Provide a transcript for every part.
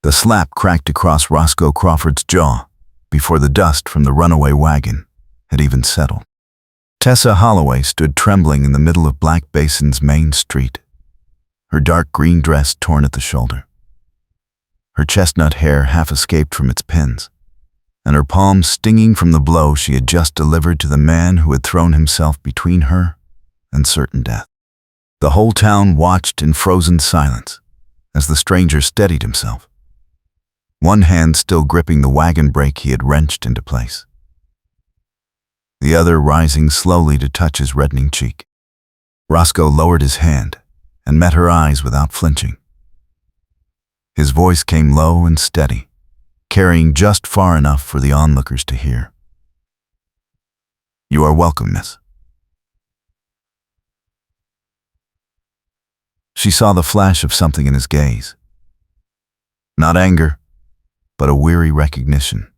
The slap cracked across Roscoe Crawford's jaw before the dust from the runaway wagon had even settled. Tessa Holloway stood trembling in the middle of Black Basin's main street, her dark green dress torn at the shoulder. Her chestnut hair half escaped from its pins, and her palms stinging from the blow she had just delivered to the man who had thrown himself between her and certain death. The whole town watched in frozen silence as the stranger steadied himself, one hand still gripping the wagon brake he had wrenched into place, the other rising slowly to touch his reddening cheek. Roscoe lowered his hand and met her eyes without flinching. His voice came low and steady, carrying just far enough for the onlookers to hear. "You are welcome, miss." She saw the flash of something in his gaze. Not anger, but a weary recognition,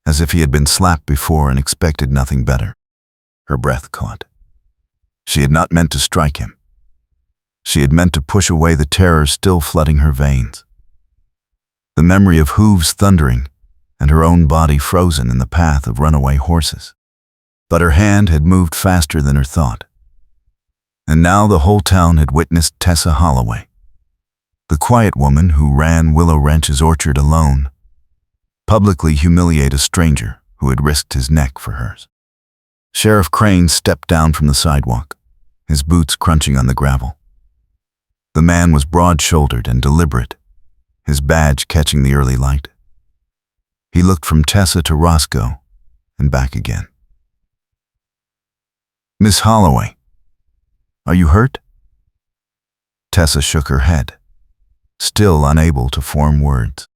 as if he had been slapped before and expected nothing better. Her breath caught. She had not meant to strike him. She had meant to push away the terror still flooding her veins. The memory of hooves thundering and her own body frozen in the path of runaway horses. But her hand had moved faster than her thought. And now the whole town had witnessed Tessa Holloway, the quiet woman who ran Willow Wrench's orchard alone, publicly humiliate a stranger who had risked his neck for hers. Sheriff Crane stepped down from the sidewalk, his boots crunching on the gravel. The man was broad-shouldered and deliberate, his badge catching the early light. He looked from Tessa to Roscoe and back again. "Miss Holloway, are you hurt?" Tessa shook her head, still unable to form words.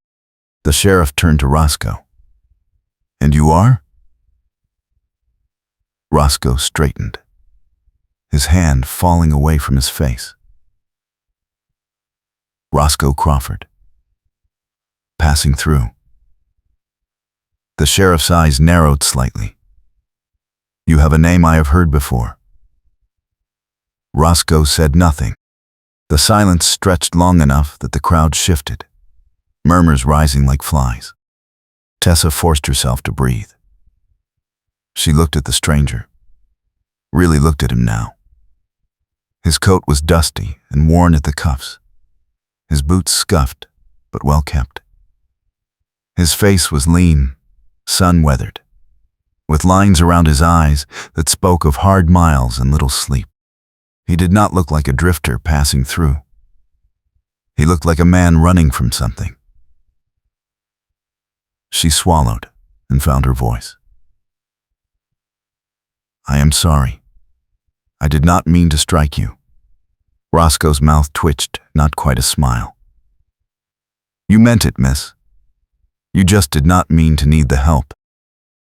The sheriff turned to Roscoe. "And you are?" Roscoe straightened, his hand falling away from his face. "Roscoe Crawford. Passing through." The sheriff's eyes narrowed slightly. "You have a name I have heard before." Roscoe said nothing. The silence stretched long enough that the crowd shifted, murmurs rising like flies. Tessa forced herself to breathe. She looked at the stranger, really looked at him now. His coat was dusty and worn at the cuffs, his boots scuffed but well kept. His face was lean, sun-weathered, with lines around his eyes that spoke of hard miles and little sleep. He did not look like a drifter passing through. He looked like a man running from something. She swallowed and found her voice. "I am sorry. I did not mean to strike you." Roscoe's mouth twitched, not quite a smile. "You meant it, miss. You just did not mean to need the help."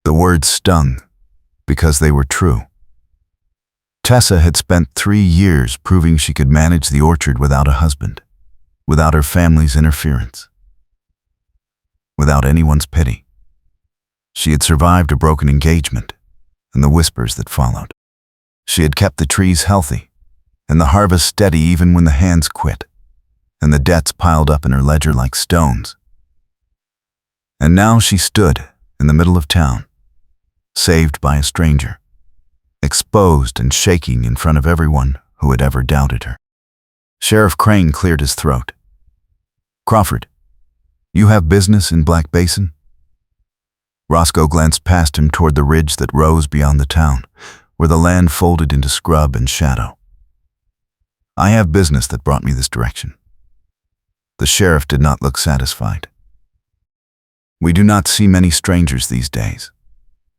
The words stung because they were true. Tessa had spent 3 years proving she could manage the orchard without a husband, without her family's interference, without anyone's pity. She had survived a broken engagement and the whispers that followed. She had kept the trees healthy and the harvest steady even when the hands quit and the debts piled up in her ledger like stones. And now she stood in the middle of town, saved by a stranger, exposed and shaking in front of everyone who had ever doubted her. Sheriff Crane cleared his throat. "Crawford, you have business in Black Basin?" Roscoe glanced past him toward the ridge that rose beyond the town, where the land folded into scrub and shadow. "I have business that brought me this direction." The sheriff did not look satisfied. "We do not see many strangers these days,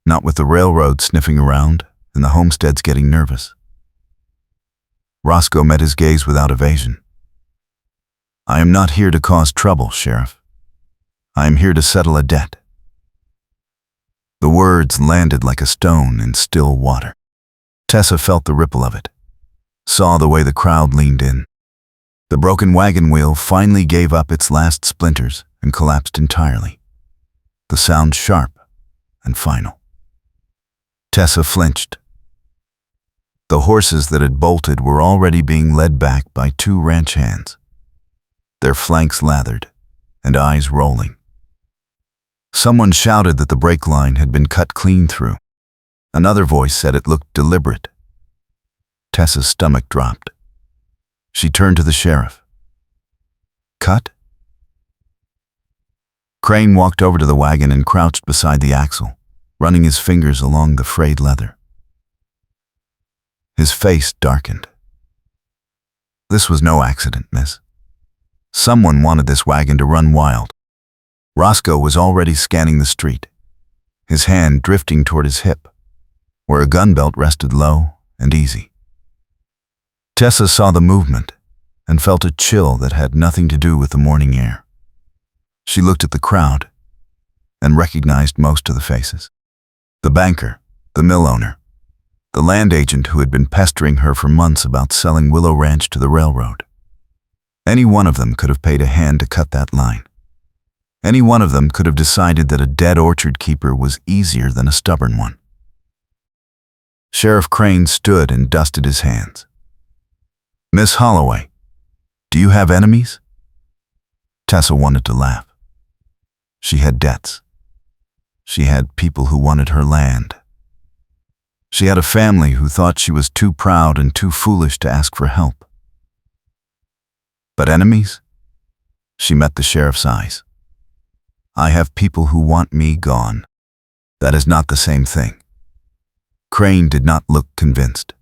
not with the railroad sniffing around and the homesteads getting nervous." Roscoe met his gaze without evasion. "I am not here to cause trouble, Sheriff. I am here to settle a debt." The words landed like a stone in still water. Tessa felt the ripple of it, saw the way the crowd leaned in. The broken wagon wheel finally gave up its last splinters and collapsed entirely, the sound sharp and final. Tessa flinched. The horses that had bolted were already being led back by 2 ranch hands, their flanks lathered and eyes rolling. Someone shouted that the brake line had been cut clean through. Another voice said it looked deliberate. Tessa's stomach dropped. She turned to the sheriff. Cut? Crane walked over to the wagon and crouched beside the axle, running his fingers along the frayed leather. His face darkened. This was no accident, miss. Someone wanted this wagon to run wild. Roscoe was already scanning the street, his hand drifting toward his hip, where a gun belt rested low and easy. Tessa saw the movement and felt a chill that had nothing to do with the morning air. She looked at the crowd and recognized most of the faces. The banker, the mill owner, the land agent who had been pestering her for months about selling Willow Ranch to the railroad. Any one of them could have paid a hand to cut that line. Any one of them could have decided that a dead orchard keeper was easier than a stubborn one. Sheriff Crane stood and dusted his hands. Miss Holloway, do you have enemies? Tessa wanted to laugh. She had debts. She had people who wanted her land. She had a family who thought she was too proud and too foolish to ask for help. But enemies? She met the sheriff's eyes. I have people who want me gone. That is not the same thing. Crane did not look convinced.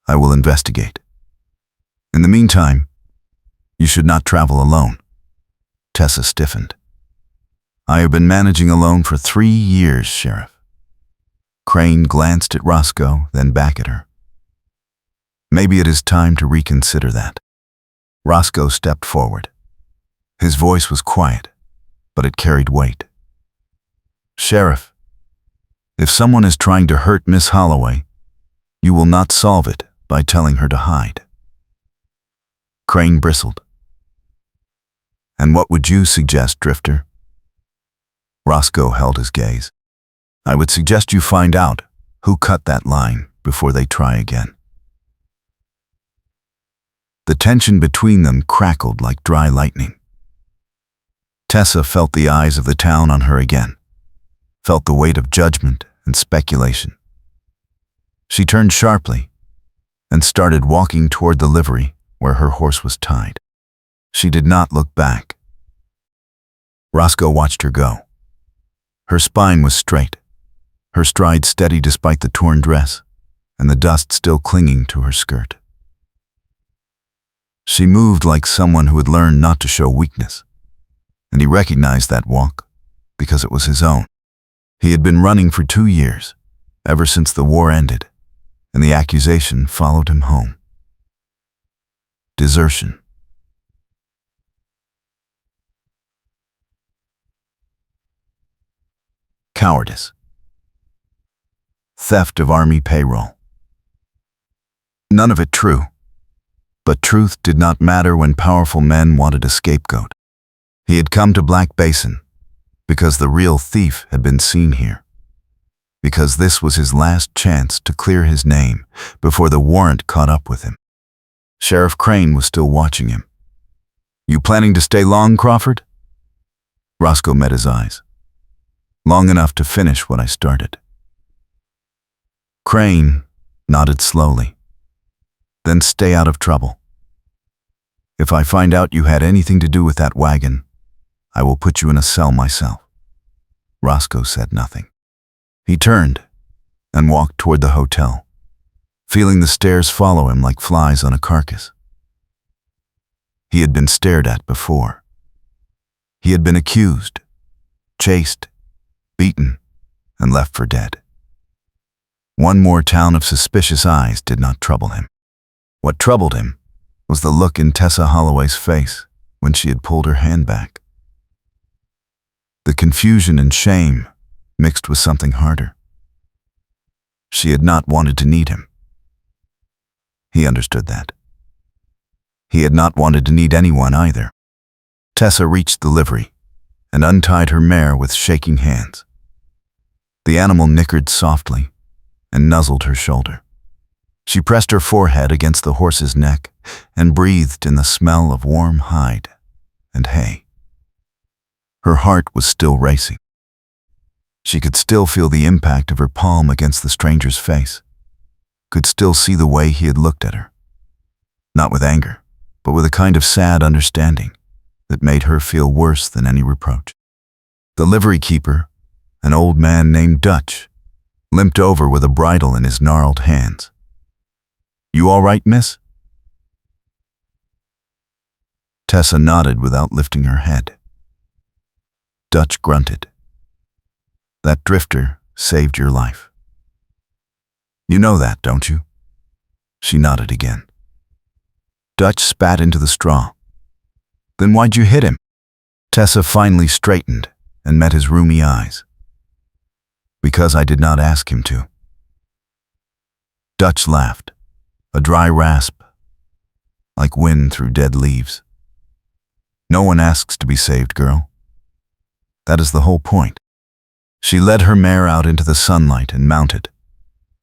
I will investigate. In the meantime, you should not travel alone. Tessa stiffened. I have been managing alone for 3 years, Sheriff. Crane glanced at Roscoe, then back at her. Maybe it is time to reconsider that. Roscoe stepped forward. His voice was quiet, but it carried weight. Sheriff, if someone is trying to hurt Miss Holloway, you will not solve it by telling her to hide. Crane bristled. And what would you suggest, Drifter? Roscoe held his gaze. I would suggest you find out who cut that line before they try again. The tension between them crackled like dry lightning. Tessa felt the eyes of the town on her again, felt the weight of judgment and speculation. She turned sharply and started walking toward the livery where her horse was tied. She did not look back. Roscoe watched her go. Her spine was straight, her stride steady despite the torn dress and the dust still clinging to her skirt. She moved like someone who had learned not to show weakness, and he recognized that walk because it was his own. He had been running for 2 years, ever since the war ended, and the accusation followed him home. Desertion. Cowardice. Theft of army payroll. None of it true. But truth did not matter when powerful men wanted a scapegoat. He had come to Black Basin because the real thief had been seen here. Because this was his last chance to clear his name before the warrant caught up with him. Sheriff Crane was still watching him. You planning to stay long, Crawford? Roscoe met his eyes. Long enough to finish what I started. Crane nodded slowly. Then stay out of trouble. If I find out you had anything to do with that wagon, I will put you in a cell myself. Roscoe said nothing. He turned and walked toward the hotel, feeling the stairs follow him like flies on a carcass. He had been stared at before. He had been accused, chased, beaten, and left for dead. One more town of suspicious eyes did not trouble him. What troubled him was the look in Tessa Holloway's face when she had pulled her hand back. The confusion and shame mixed with something harder. She had not wanted to need him. He understood that. He had not wanted to need anyone either. Tessa reached the livery and untied her mare with shaking hands. The animal nickered softly and nuzzled her shoulder. She pressed her forehead against the horse's neck and breathed in the smell of warm hide and hay. Her heart was still racing. She could still feel the impact of her palm against the stranger's face, could still see the way he had looked at her. Not with anger, but with a kind of sad understanding that made her feel worse than any reproach. The livery keeper, an old man named Dutch, limped over with a bridle in his gnarled hands. "You all right, miss?" Tessa nodded without lifting her head. Dutch grunted. "That drifter saved your life. You know that, don't you?" She nodded again. Dutch spat into the straw. "Then why'd you hit him?" Tessa finally straightened and met his rheumy eyes. "Because I did not ask him to." Dutch laughed, a dry rasp, like wind through dead leaves. "No one asks to be saved, girl. That is the whole point." She led her mare out into the sunlight and mounted,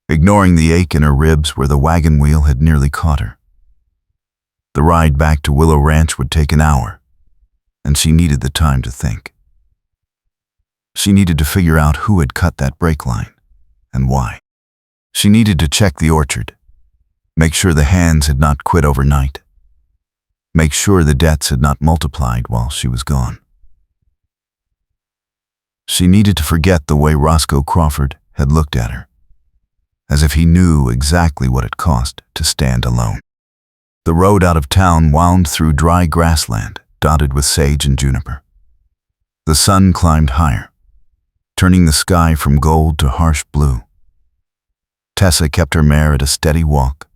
ignoring the ache in her ribs where the wagon wheel had nearly caught her. The ride back to Willow Ranch would take an hour, and she needed the time to think. She needed to figure out who had cut that brake line, and why. She needed to check the orchard, make sure the hands had not quit overnight, make sure the debts had not multiplied while she was gone. She needed to forget the way Roscoe Crawford had looked at her, as if he knew exactly what it cost to stand alone. The road out of town wound through dry grassland dotted with sage and juniper. The sun climbed higher, turning the sky from gold to harsh blue. Tessa kept her mare at a steady walk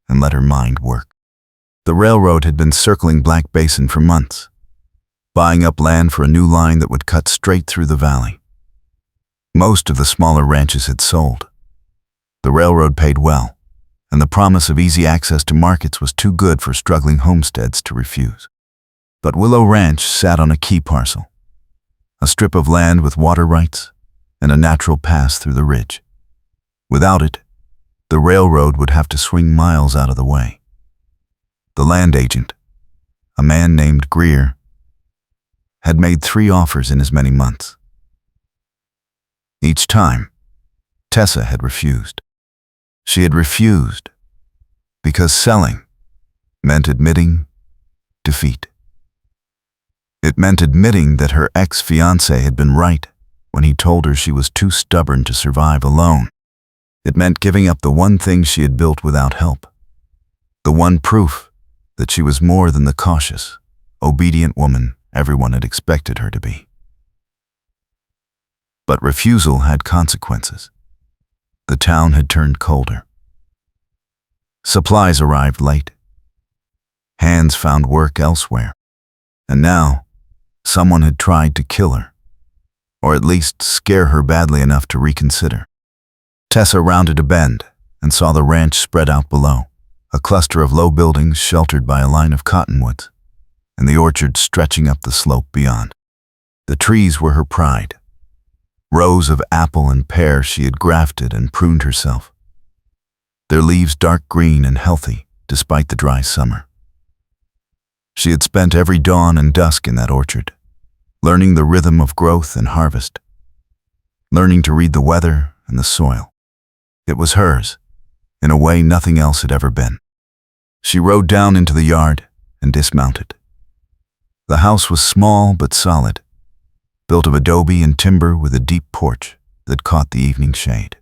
and let her mind work. The railroad had been circling Black Basin for months, buying up land for a new line that would cut straight through the valley. Most of the smaller ranches had sold. The railroad paid well, and the promise of easy access to markets was too good for struggling homesteads to refuse. But Willow Ranch sat on a key parcel, a strip of land with water rights and a natural pass through the ridge. Without it, the railroad would have to swing miles out of the way. The land agent, a man named Greer, had made 3 offers in as many months. Each time, Tessa had refused. She had refused because selling meant admitting defeat. It meant admitting that her ex-fiancé had been right when he told her she was too stubborn to survive alone. It meant giving up the one thing she had built without help, the one proof that she was more than the cautious, obedient woman everyone had expected her to be. But refusal had consequences. The town had turned colder. Supplies arrived late. Hands found work elsewhere. And now, someone had tried to kill her, or at least scare her badly enough to reconsider. Tessa rounded a bend and saw the ranch spread out below, a cluster of low buildings sheltered by a line of cottonwoods, and the orchard stretching up the slope beyond. The trees were her pride, rows of apple and pear she had grafted and pruned herself, their leaves dark green and healthy despite the dry summer. She had spent every dawn and dusk in that orchard, learning the rhythm of growth and harvest, learning to read the weather and the soil. It was hers, in a way nothing else had ever been. She rode down into the yard and dismounted. The house was small but solid, built of adobe and timber with a deep porch that caught the evening shade.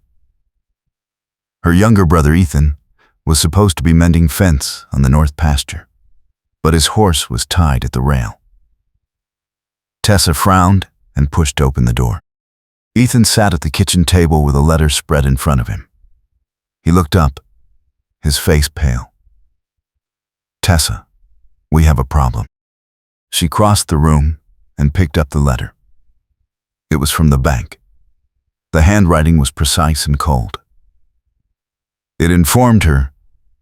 Her younger brother Ethan was supposed to be mending fence on the north pasture, but his horse was tied at the rail. Tessa frowned and pushed open the door. Ethan sat at the kitchen table with a letter spread in front of him. He looked up, his face pale. "Tessa, we have a problem." She crossed the room and picked up the letter. It was from the bank. The handwriting was precise and cold. It informed her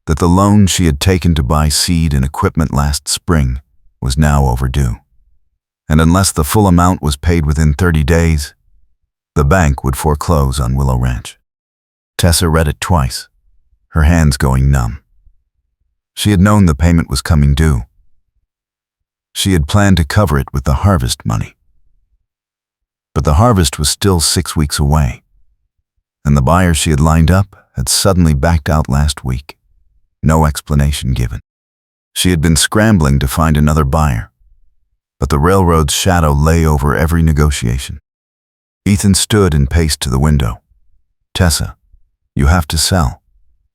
that the loan she had taken to buy seed and equipment last spring was now overdue, and unless the full amount was paid within 30 days, the bank would foreclose on Willow Ranch. Tessa read it twice, her hands going numb. She had known the payment was coming due. She had planned to cover it with the harvest money, But the harvest was still 6 weeks away, and the buyer she had lined up had suddenly backed out last week. No explanation given. She had been scrambling to find another buyer, but the railroad's shadow lay over every negotiation. Ethan stood and paced to the window. "Tessa, you have to sell.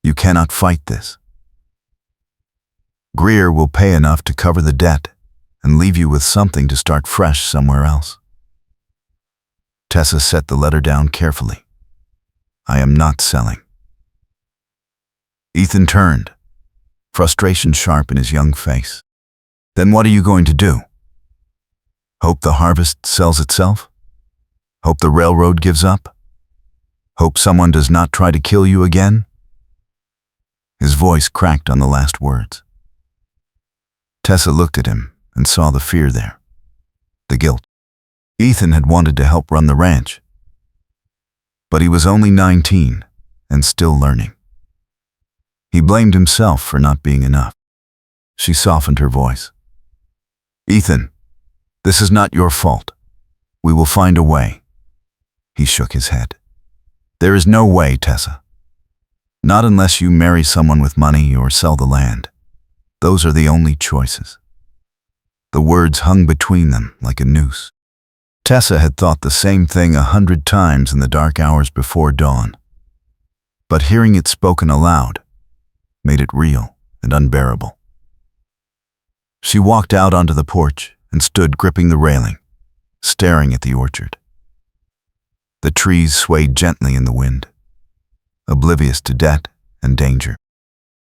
You cannot fight this. Greer will pay enough to cover the debt and leave you with something to start fresh somewhere else." Tessa set the letter down carefully. "I am not selling." Ethan turned, frustration sharp in his young face. "Then what are you going to do? Hope the harvest sells itself? Hope the railroad gives up? Hope someone does not try to kill you again?" His voice cracked on the last words. Tessa looked at him and saw the fear there, the guilt. Ethan had wanted to help run the ranch, but he was only 19 and still learning. He blamed himself for not being enough. She softened her voice. "Ethan, this is not your fault. We will find a way." He shook his head. "There is no way, Tessa. Not unless you marry someone with money or sell the land. Those are the only choices." The words hung between them like a noose. Tessa had thought the same thing 100 times in the dark hours before dawn, but hearing it spoken aloud made it real and unbearable. She walked out onto the porch and stood gripping the railing, staring at the orchard. The trees swayed gently in the wind, oblivious to debt and danger.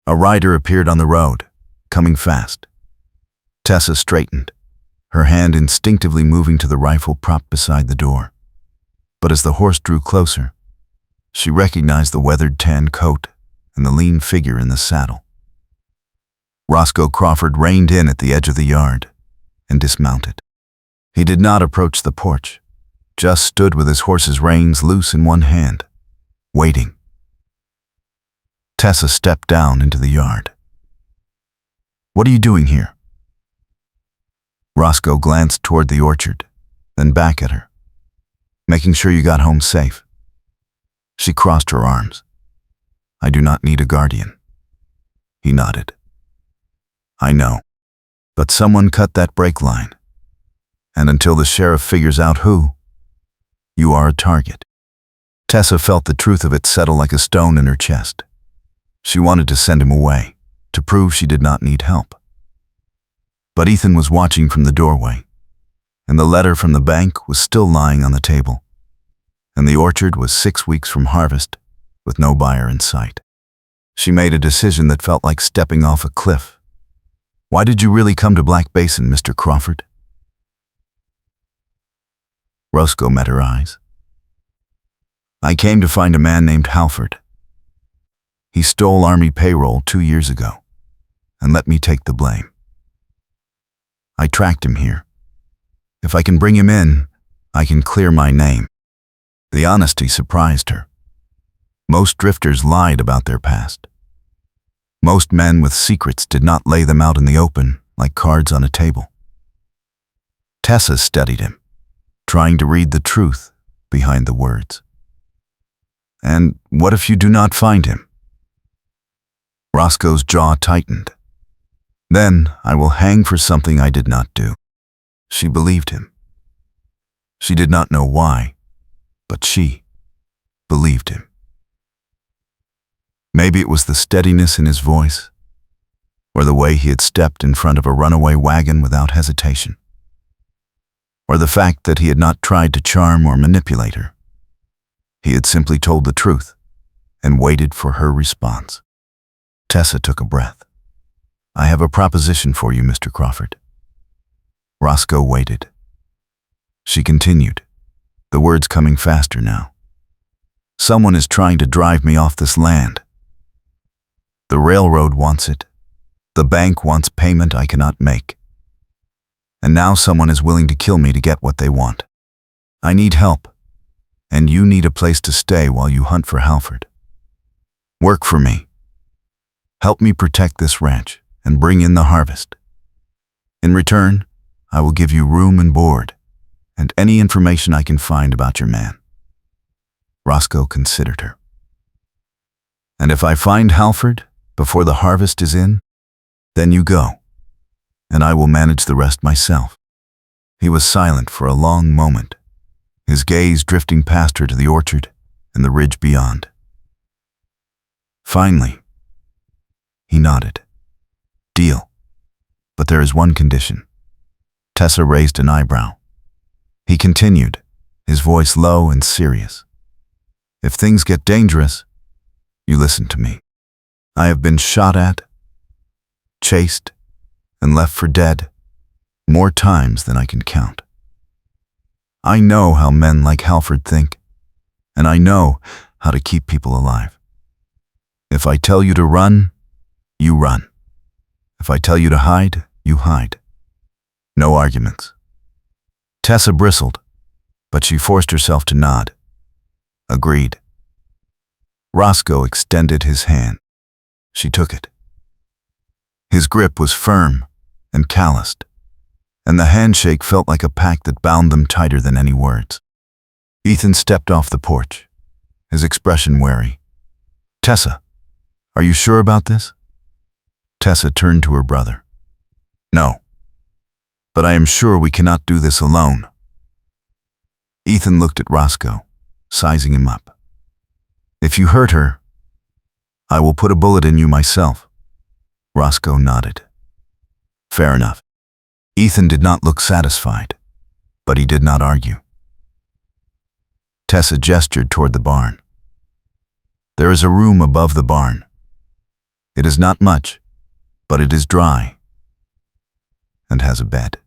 A rider appeared on the road, coming fast. Tessa straightened, her hand instinctively moving to the rifle propped beside the door. But as the horse drew closer, she recognized the weathered tan coat and the lean figure in the saddle. Roscoe Crawford reined in at the edge of the yard and dismounted. He did not approach the porch, just stood with his horse's reins loose in one hand, waiting. Tessa stepped down into the yard. "What are you doing here?" Roscoe glanced toward the orchard, then back at her. "Making sure you got home safe." She crossed her arms. "I do not need a guardian." He nodded. "I know, but someone cut that brake line, and until the sheriff figures out who, you are a target." Tessa felt the truth of it settle like a stone in her chest. She wanted to send him away, to prove she did not need help. But Ethan was watching from the doorway, and the letter from the bank was still lying on the table, and the orchard was 6 weeks from harvest, with no buyer in sight. She made a decision that felt like stepping off a cliff. "Why did you really come to Black Basin, Mr. Crawford?" Roscoe met her eyes. "I came to find a man named Halford. He stole Army payroll 2 years ago, and let me take the blame. I tracked him here. If I can bring him in, I can clear my name." The honesty surprised her. Most drifters lied about their past. Most men with secrets did not lay them out in the open like cards on a table. Tessa studied him, trying to read the truth behind the words. "And what if you do not find him?" Roscoe's jaw tightened. "Then I will hang for something I did not do." She believed him. She did not know why, but she believed him. Maybe it was the steadiness in his voice, or the way he had stepped in front of a runaway wagon without hesitation, or the fact that he had not tried to charm or manipulate her. He had simply told the truth and waited for her response. Tessa took a breath. "I have a proposition for you, Mr. Crawford." Roscoe waited. She continued, the words coming faster now. "Someone is trying to drive me off this land. The railroad wants it. The bank wants payment I cannot make. And now someone is willing to kill me to get what they want. I need help, and you need a place to stay while you hunt for Halford. Work for me. Help me protect this ranch and bring in the harvest. In return, I will give you room and board, and any information I can find about your man." Roscoe considered her. "And if I find Halford before the harvest is in, then you go, and I will manage the rest myself." He was silent for a long moment, his gaze drifting past her to the orchard and the ridge beyond. Finally, he nodded. "Deal. But there is one condition." Tessa raised an eyebrow. He continued, his voice low and serious. "If things get dangerous, you listen to me. I have been shot at, chased, and left for dead more times than I can count. I know how men like Halford think, and I know how to keep people alive. If I tell you to run, you run. If I tell you to hide, you hide. No arguments." Tessa bristled, but she forced herself to nod. Agreed. Roscoe extended his hand. She took it. His grip was firm and calloused, and the handshake felt like a pact that bound them tighter than any words. Ethan stepped off the porch, his expression wary. "Tessa, are you sure about this?" Tessa turned to her brother. "No, but I am sure we cannot do this alone." Ethan looked at Roscoe, sizing him up. "If you hurt her, I will put a bullet in you myself." Roscoe nodded. "Fair enough." Ethan did not look satisfied, but he did not argue. Tessa gestured toward the barn. "There is a room above the barn. It is not much, but it is dry and has a bed."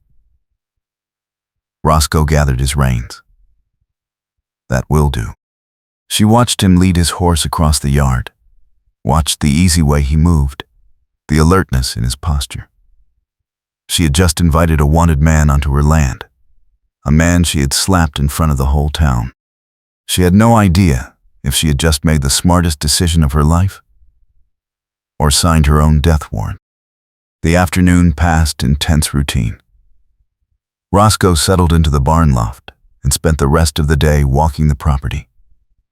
Roscoe gathered his reins. "That will do." She watched him lead his horse across the yard, watched the easy way he moved, the alertness in his posture. She had just invited a wanted man onto her land, a man she had slapped in front of the whole town. She had no idea if she had just made the smartest decision of her life or signed her own death warrant. The afternoon passed in tense routine. Roscoe settled into the barn loft and spent the rest of the day walking the property,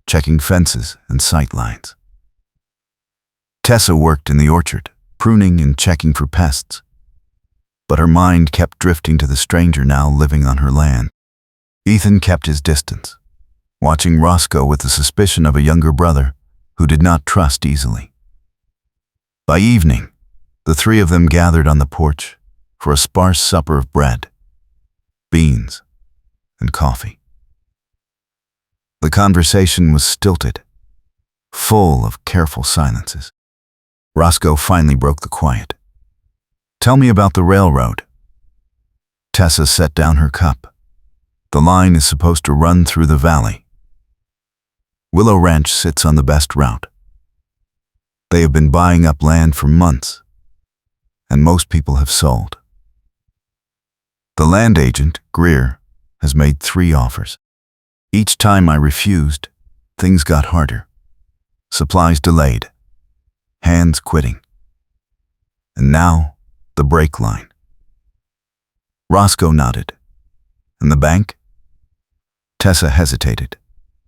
checking fences and sight lines. Tessa worked in the orchard, pruning and checking for pests, but her mind kept drifting to the stranger now living on her land. Ethan kept his distance, watching Roscoe with the suspicion of a younger brother who did not trust easily. By evening, the three of them gathered on the porch for a sparse supper of bread, beans, and coffee. The conversation was stilted, full of careful silences. Roscoe finally broke the quiet. "Tell me about the railroad." Tessa set down her cup. "The line is supposed to run through the valley. Willow Ranch sits on the best route. They have been buying up land for months, and most people have sold. The land agent, Greer, has made 3 offers. Each time I refused, things got harder. Supplies delayed, hands quitting. And now, the brake line." Roscoe nodded. "And the bank?" Tessa hesitated,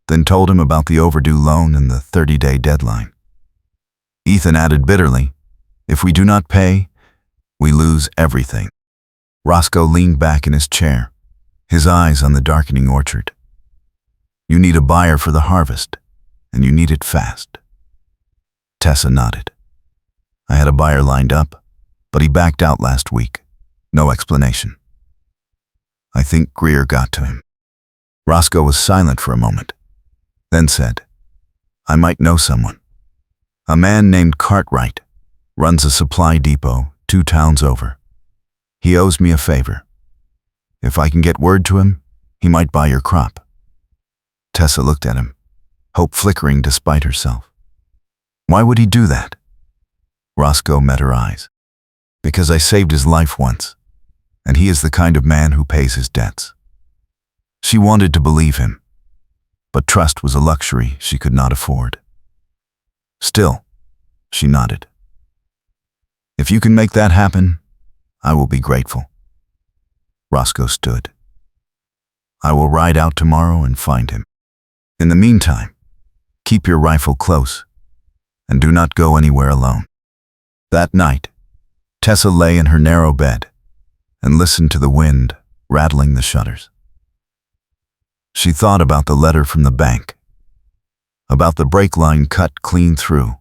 then told him about the overdue loan and the 30-day deadline. Ethan added bitterly, "If we do not pay, we lose everything." Roscoe leaned back in his chair, his eyes on the darkening orchard. "You need a buyer for the harvest, and you need it fast." Tessa nodded. "I had a buyer lined up, but he backed out last week. No explanation. I think Greer got to him." Roscoe was silent for a moment, then said, "I might know someone. A man named Cartwright runs a supply depot 2 towns over. He owes me a favor. If I can get word to him, he might buy your crop." Tessa looked at him, hope flickering despite herself. "Why would he do that?" Roscoe met her eyes. "Because I saved his life once, and he is the kind of man who pays his debts." She wanted to believe him, but trust was a luxury she could not afford. Still, she nodded. "If you can make that happen, I will be grateful." Roscoe stood. I will ride out tomorrow and find him. In the meantime, keep your rifle close and do not go anywhere alone." That night, Tessa lay in her narrow bed and listened to the wind rattling the shutters. She thought about the letter from the bank, about the brake line cut clean through,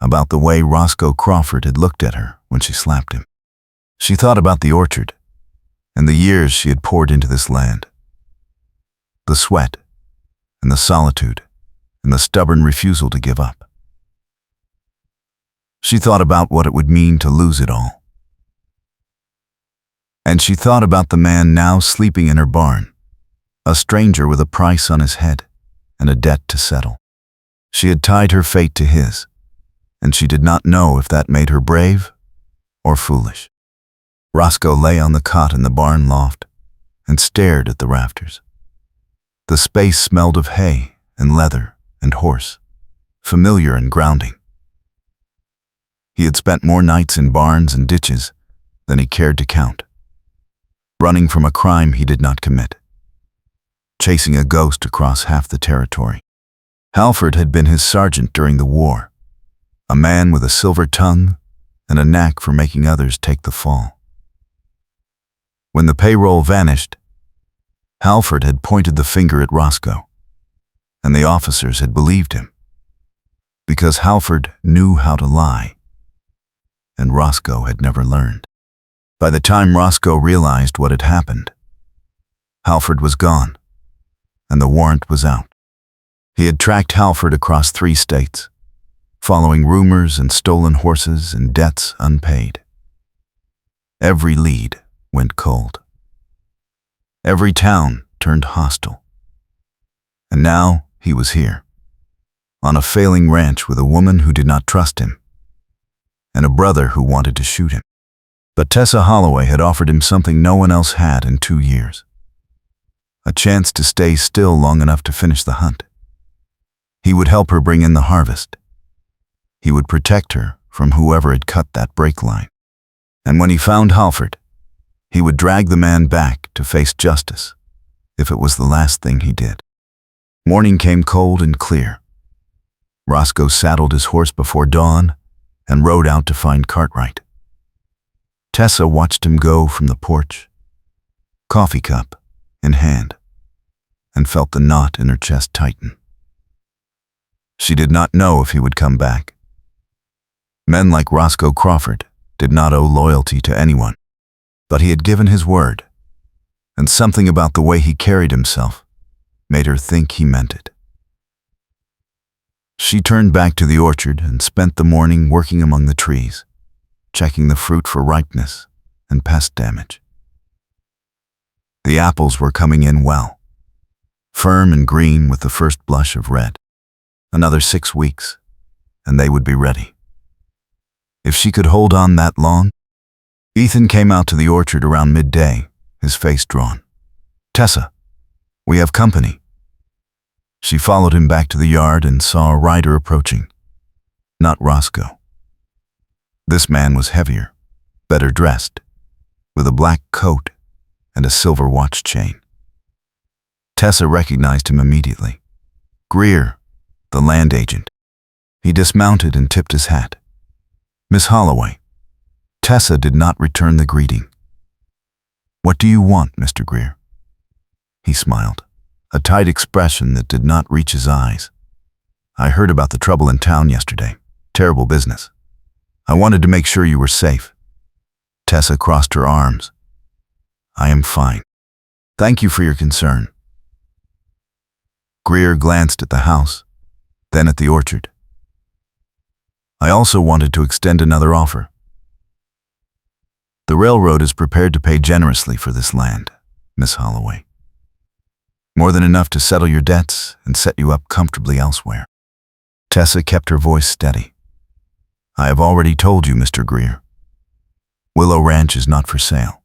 about the way Roscoe Crawford had looked at her when she slapped him. She thought about the orchard and the years she had poured into this land, the sweat and the solitude and the stubborn refusal to give up. She thought about what it would mean to lose it all. And she thought about the man now sleeping in her barn, a stranger with a price on his head and a debt to settle. She had tied her fate to his, and she did not know if that made her brave or foolish. Roscoe lay on the cot in the barn loft and stared at the rafters. The space smelled of hay and leather and horse, familiar and grounding. He had spent more nights in barns and ditches than he cared to count, running from a crime he did not commit, chasing a ghost across half the territory. Halford had been his sergeant during the war, a man with a silver tongue and a knack for making others take the fall. When the payroll vanished, Halford had pointed the finger at Roscoe, and the officers had believed him, because Halford knew how to lie, and Roscoe had never learned. By the time Roscoe realized what had happened, Halford was gone, and the warrant was out. He had tracked Halford across 3 states, following rumors and stolen horses and debts unpaid. Every lead went cold. Every town turned hostile. And now he was here, on a failing ranch with a woman who did not trust him, and a brother who wanted to shoot him. But Tessa Holloway had offered him something no one else had in 2 years. A chance to stay still long enough to finish the hunt. He would help her bring in the harvest. He would protect her from whoever had cut that brake line. And when he found Halford, he would drag the man back to face justice, if it was the last thing he did. Morning came cold and clear. Roscoe saddled his horse before dawn and rode out to find Cartwright. Tessa watched him go from the porch, coffee cup in hand, and felt the knot in her chest tighten. She did not know if he would come back. Men like Roscoe Crawford did not owe loyalty to anyone, but he had given his word, and something about the way he carried himself made her think he meant it. She turned back to the orchard and spent the morning working among the trees, checking the fruit for ripeness and pest damage. The apples were coming in well, firm and green with the first blush of red. Another 6 weeks, and they would be ready. If she could hold on that long. Ethan came out to the orchard around midday, his face drawn. "Tessa, we have company." She followed him back to the yard and saw a rider approaching. Not Roscoe. This man was heavier, better dressed, with a black coat and a silver watch chain. Tessa recognized him immediately. Greer, the land agent. He dismounted and tipped his hat. "Miss Holloway." Tessa did not return the greeting. "What do you want, Mr. Greer?" He smiled, a tight expression that did not reach his eyes. "I heard about the trouble in town yesterday. Terrible business. I wanted to make sure you were safe." Tessa crossed her arms. "I am fine. Thank you for your concern." Greer glanced at the house, then at the orchard. "I also wanted to extend another offer. The railroad is prepared to pay generously for this land, Miss Holloway. More than enough to settle your debts and set you up comfortably elsewhere." Tessa kept her voice steady. "I have already told you, Mr. Greer. Willow Ranch is not for sale."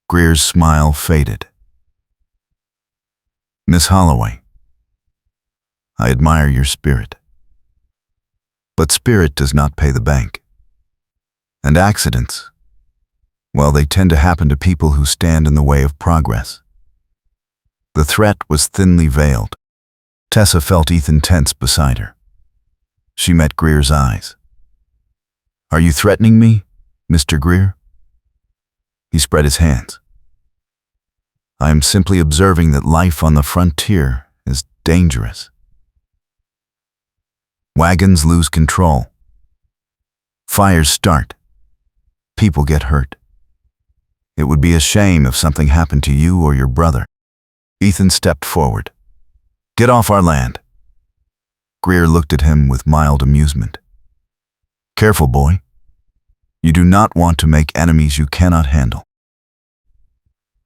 Greer's smile faded. "Miss Holloway, I admire your spirit. But spirit does not pay the bank. And accidents, Well, they tend to happen to people who stand in the way of progress. The threat was thinly veiled. Tessa felt Ethan tense beside her. She met Greer's eyes. "Are you threatening me, Mr. Greer?" He spread his hands. "I am simply observing that life on the frontier is dangerous. Wagons lose control. Fires start. People get hurt. It would be a shame if something happened to you or your brother." Ethan stepped forward. "Get off our land." Greer looked at him with mild amusement. "Careful, boy. You do not want to make enemies you cannot handle."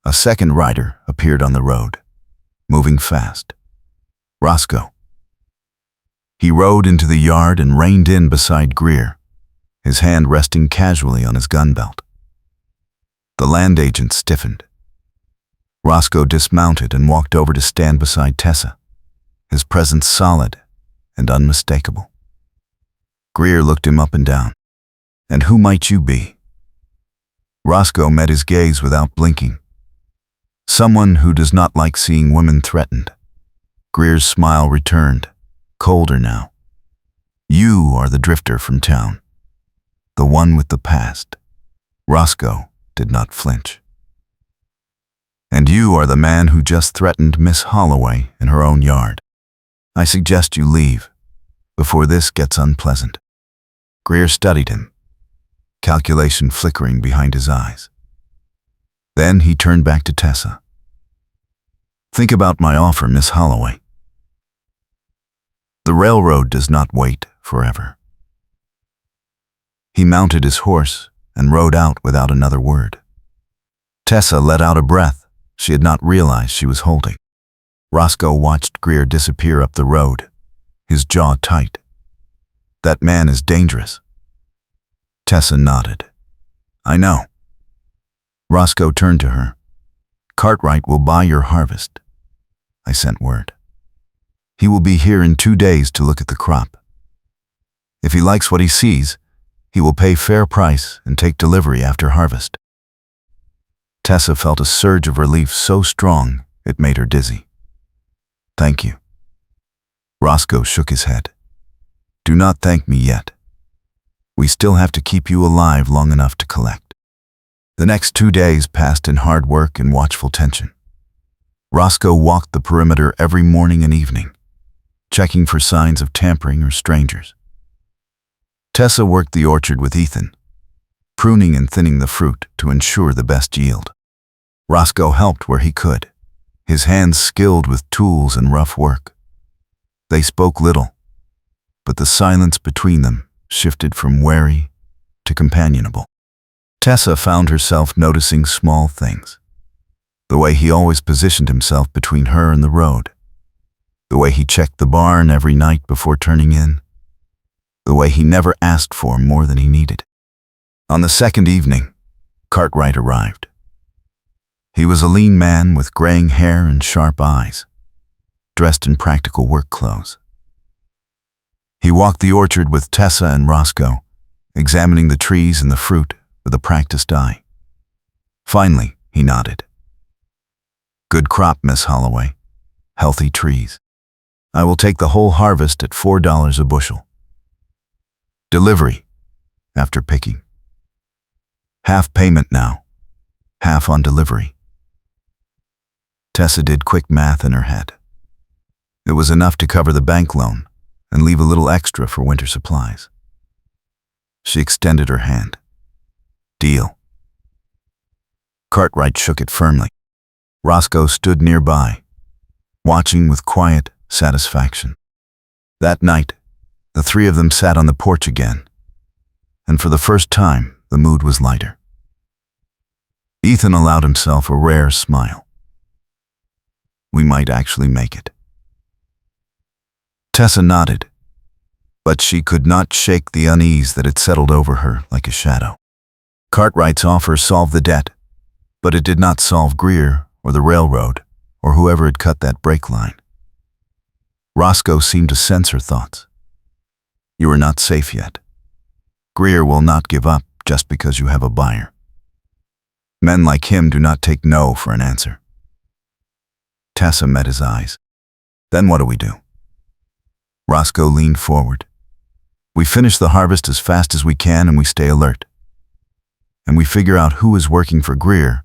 A second rider appeared on the road, moving fast. Roscoe. He rode into the yard and reined in beside Greer, his hand resting casually on his gun belt. The land agent stiffened. Roscoe dismounted and walked over to stand beside Tessa, his presence solid and unmistakable. Greer looked him up and down. "And who might you be?" Roscoe met his gaze without blinking. "Someone who does not like seeing women threatened." Greer's smile returned, colder now. "You are the drifter from town, the one with the past." Roscoe did not flinch. "And you are the man who just threatened Miss Holloway in her own yard. I suggest you leave before this gets unpleasant." Greer studied him, calculation flickering behind his eyes. Then he turned back to Tessa. "Think about my offer, Miss Holloway. The railroad does not wait forever." He mounted his horse and rode out without another word. Tessa let out a breath she had not realized she was holding. Roscoe watched Greer disappear up the road, his jaw tight. "That man is dangerous." Tessa nodded. "I know." Roscoe turned to her. "Cartwright will buy your harvest. I sent word. He will be here in 2 days to look at the crop. If he likes what he sees, he will pay fair price and take delivery after harvest." Tessa felt a surge of relief so strong it made her dizzy. "Thank you." Roscoe shook his head. "Do not thank me yet. We still have to keep you alive long enough to collect." The next 2 days passed in hard work and watchful tension. Roscoe walked the perimeter every morning and evening, checking for signs of tampering or strangers. Tessa worked the orchard with Ethan, pruning and thinning the fruit to ensure the best yield. Roscoe helped where he could, his hands skilled with tools and rough work. They spoke little, but the silence between them shifted from wary to companionable. Tessa found herself noticing small things. The way he always positioned himself between her and the road. The way he checked the barn every night before turning in. The way he never asked for more than he needed. On the second evening, Cartwright arrived. He was a lean man with graying hair and sharp eyes, dressed in practical work clothes. He walked the orchard with Tessa and Roscoe, examining the trees and the fruit with a practiced eye. Finally, he nodded. "Good crop, Miss Holloway. Healthy trees. I will take the whole harvest at $4 a bushel. Delivery, after picking. Half payment now, half on delivery." Tessa did quick math in her head. It was enough to cover the bank loan and leave a little extra for winter supplies. She extended her hand. "Deal." Cartwright shook it firmly. Roscoe stood nearby, watching with quiet satisfaction. That night, the three of them sat on the porch again, and for the first time, the mood was lighter. Ethan allowed himself a rare smile. We might actually make it. Tessa nodded, but she could not shake the unease that had settled over her like a shadow. Cartwright's offer solved the debt, but it did not solve Greer or the railroad or whoever had cut that brake line. Roscoe seemed to sense her thoughts. You are not safe yet. Greer will not give up just because you have a buyer. Men like him do not take no for an answer. Tessa met his eyes. Then what do we do? Roscoe leaned forward. We finish the harvest as fast as we can and we stay alert. And we figure out who is working for Greer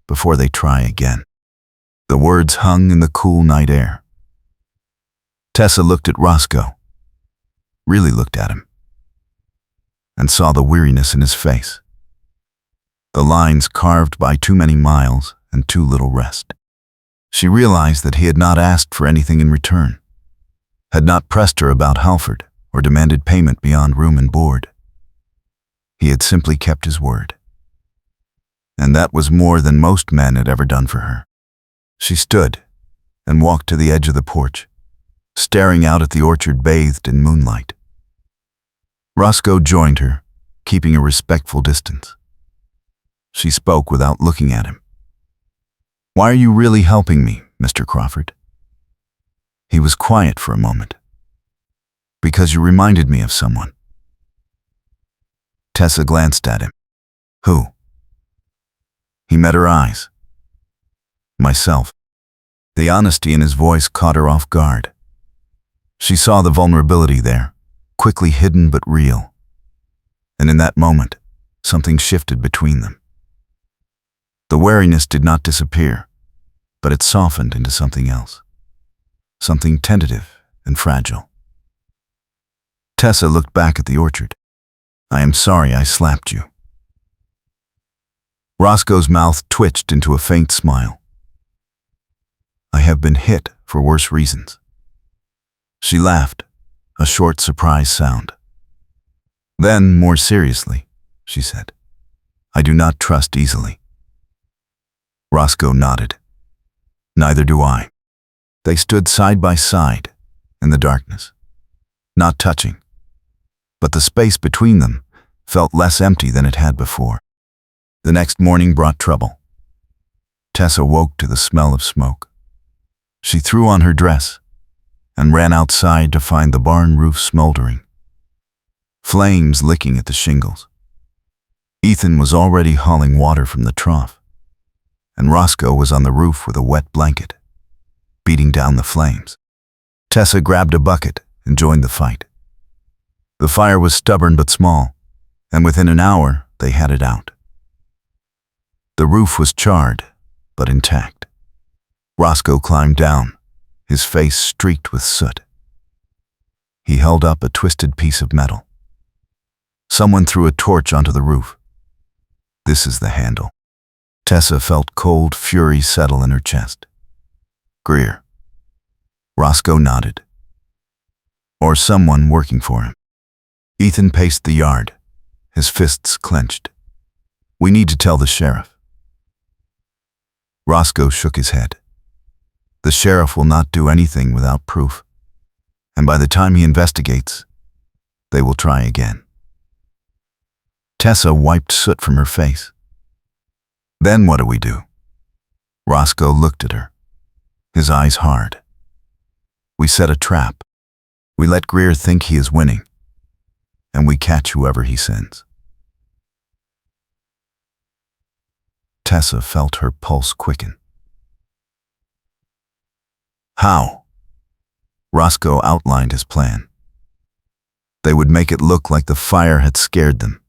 before they try again. The words hung in the cool night air. Tessa looked at Roscoe, really looked at him, and saw the weariness in his face. The lines carved by too many miles and too little rest. She realized that he had not asked for anything in return, had not pressed her about Halford or demanded payment beyond room and board. He had simply kept his word. And that was more than most men had ever done for her. She stood and walked to the edge of the porch, staring out at the orchard bathed in moonlight. Roscoe joined her, keeping a respectful distance. She spoke without looking at him. "Why are you really helping me, Mr. Crawford?" He was quiet for a moment. "Because you reminded me of someone." Tessa glanced at him. "Who?" He met her eyes. "Myself." The honesty in his voice caught her off guard. She saw the vulnerability there, quickly hidden but real. And in that moment, something shifted between them. The wariness did not disappear, but it softened into something else. Something tentative and fragile. Tessa looked back at the orchard. "I am sorry I slapped you." Roscoe's mouth twitched into a faint smile. "I have been hit for worse reasons." She laughed, a short surprise sound. Then, more seriously, she said, "I do not trust easily." Roscoe nodded. "Neither do I." They stood side by side in the darkness, not touching, but the space between them felt less empty than it had before. The next morning brought trouble. Tessa woke to the smell of smoke. She threw on her dress and ran outside to find the barn roof smoldering, flames licking at the shingles. Ethan was already hauling water from the trough, and Roscoe was on the roof with a wet blanket, beating down the flames. Tessa grabbed a bucket and joined the fight. The fire was stubborn but small, and within an hour they had it out. The roof was charred, but intact. Roscoe climbed down, his face streaked with soot. He held up a twisted piece of metal. Someone threw a torch onto the roof. "This is the handle." Tessa felt cold fury settle in her chest. "Greer." Roscoe nodded. "Or someone working for him." Ethan paced the yard, his fists clenched. "We need to tell the sheriff." Roscoe shook his head. "The sheriff will not do anything without proof, and by the time he investigates, they will try again." Tessa wiped soot from her face. "Then what do we do?" Roscoe looked at her, his eyes hard. "We set a trap. We let Greer think he is winning, and we catch whoever he sends." Tessa felt her pulse quicken. "How?" Roscoe outlined his plan. They would make it look like the fire had scared them.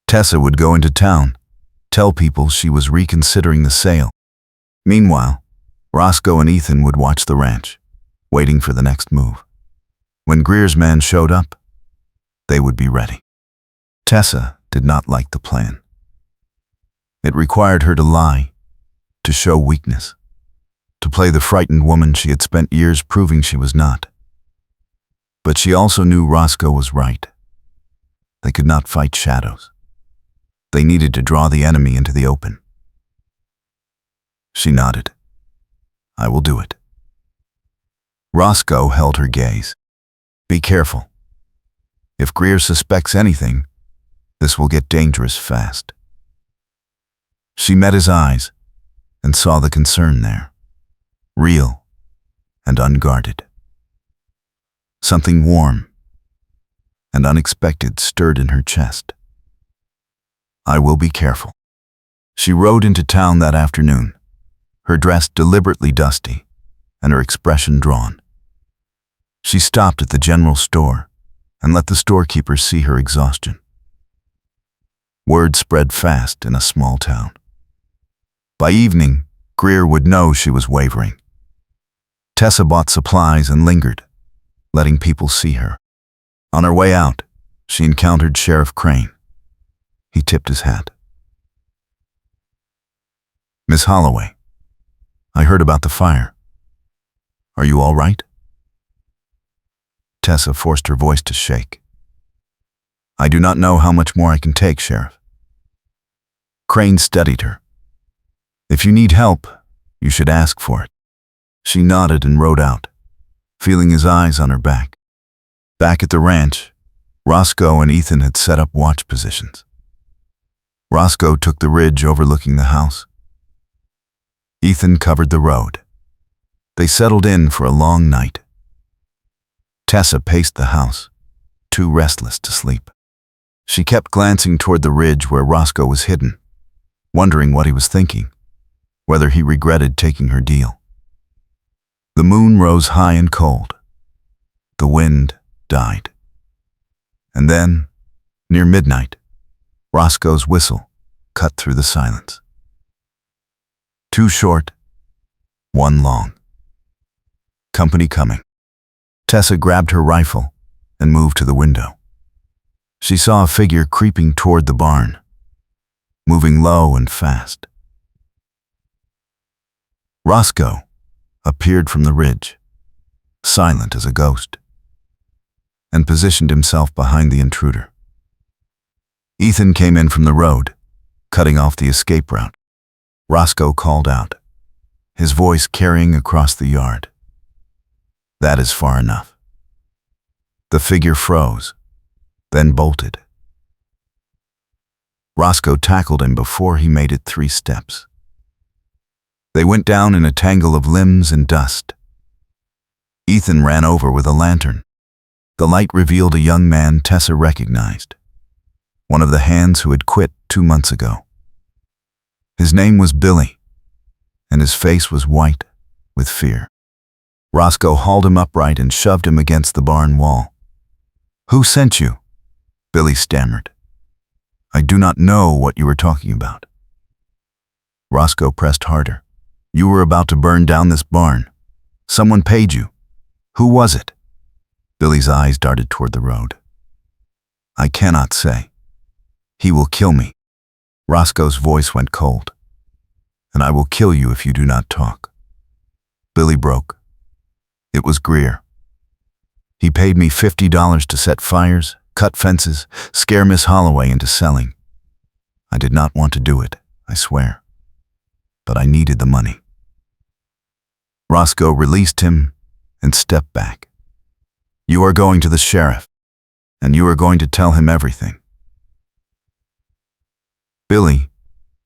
Tessa would go into town, tell people she was reconsidering the sale. Meanwhile, Roscoe and Ethan would watch the ranch, waiting for the next move. When Greer's man showed up, they would be ready. Tessa did not like the plan. It required her to lie, to show weakness, to play the frightened woman she had spent years proving she was not. But she also knew Roscoe was right. They could not fight shadows. They needed to draw the enemy into the open. She nodded. "I will do it." Roscoe held her gaze. "Be careful. If Greer suspects anything, this will get dangerous fast." She met his eyes and saw the concern there, real and unguarded. Something warm and unexpected stirred in her chest. "I will be careful." She rode into town that afternoon, her dress deliberately dusty and her expression drawn. She stopped at the general store and let the storekeeper see her exhaustion. Word spread fast in a small town. By evening, Greer would know she was wavering. Tessa bought supplies and lingered, letting people see her. On her way out, she encountered Sheriff Crane. He tipped his hat. "Miss Holloway, I heard about the fire. Are you all right?" Tessa forced her voice to shake. "I do not know how much more I can take, Sheriff." Crane studied her. "If you need help, you should ask for it." She nodded and rode out, feeling his eyes on her back. Back at the ranch, Roscoe and Ethan had set up watch positions. Roscoe took the ridge overlooking the house. Ethan covered the road. They settled in for a long night. Tessa paced the house, too restless to sleep. She kept glancing toward the ridge where Roscoe was hidden, wondering what he was thinking, whether he regretted taking her deal. The moon rose high and cold. The wind died. And then, near midnight, Roscoe's whistle cut through the silence. Two short, one long. Company coming. Tessa grabbed her rifle and moved to the window. She saw a figure creeping toward the barn, moving low and fast. Roscoe appeared from the ridge, silent as a ghost, and positioned himself behind the intruder. Ethan came in from the road, cutting off the escape route. Roscoe called out, his voice carrying across the yard. "That is far enough." The figure froze, then bolted. Roscoe tackled him before he made it 3 steps. They went down in a tangle of limbs and dust. Ethan ran over with a lantern. The light revealed a young man Tessa recognized, one of the hands who had quit 2 months ago. His name was Billy, and his face was white with fear. Roscoe hauled him upright and shoved him against the barn wall. "Who sent you?" Billy stammered. "I do not know what you are talking about." Roscoe pressed harder. "You were about to burn down this barn. Someone paid you. Who was it?" Billy's eyes darted toward the road. "I cannot say. He will kill me." Roscoe's voice went cold. "And I will kill you if you do not talk." Billy broke. "It was Greer. He paid me $50 to set fires, cut fences, scare Miss Holloway into selling. I did not want to do it, I swear. But I needed the money." Roscoe released him and stepped back. "You are going to the sheriff, and you are going to tell him everything." Billy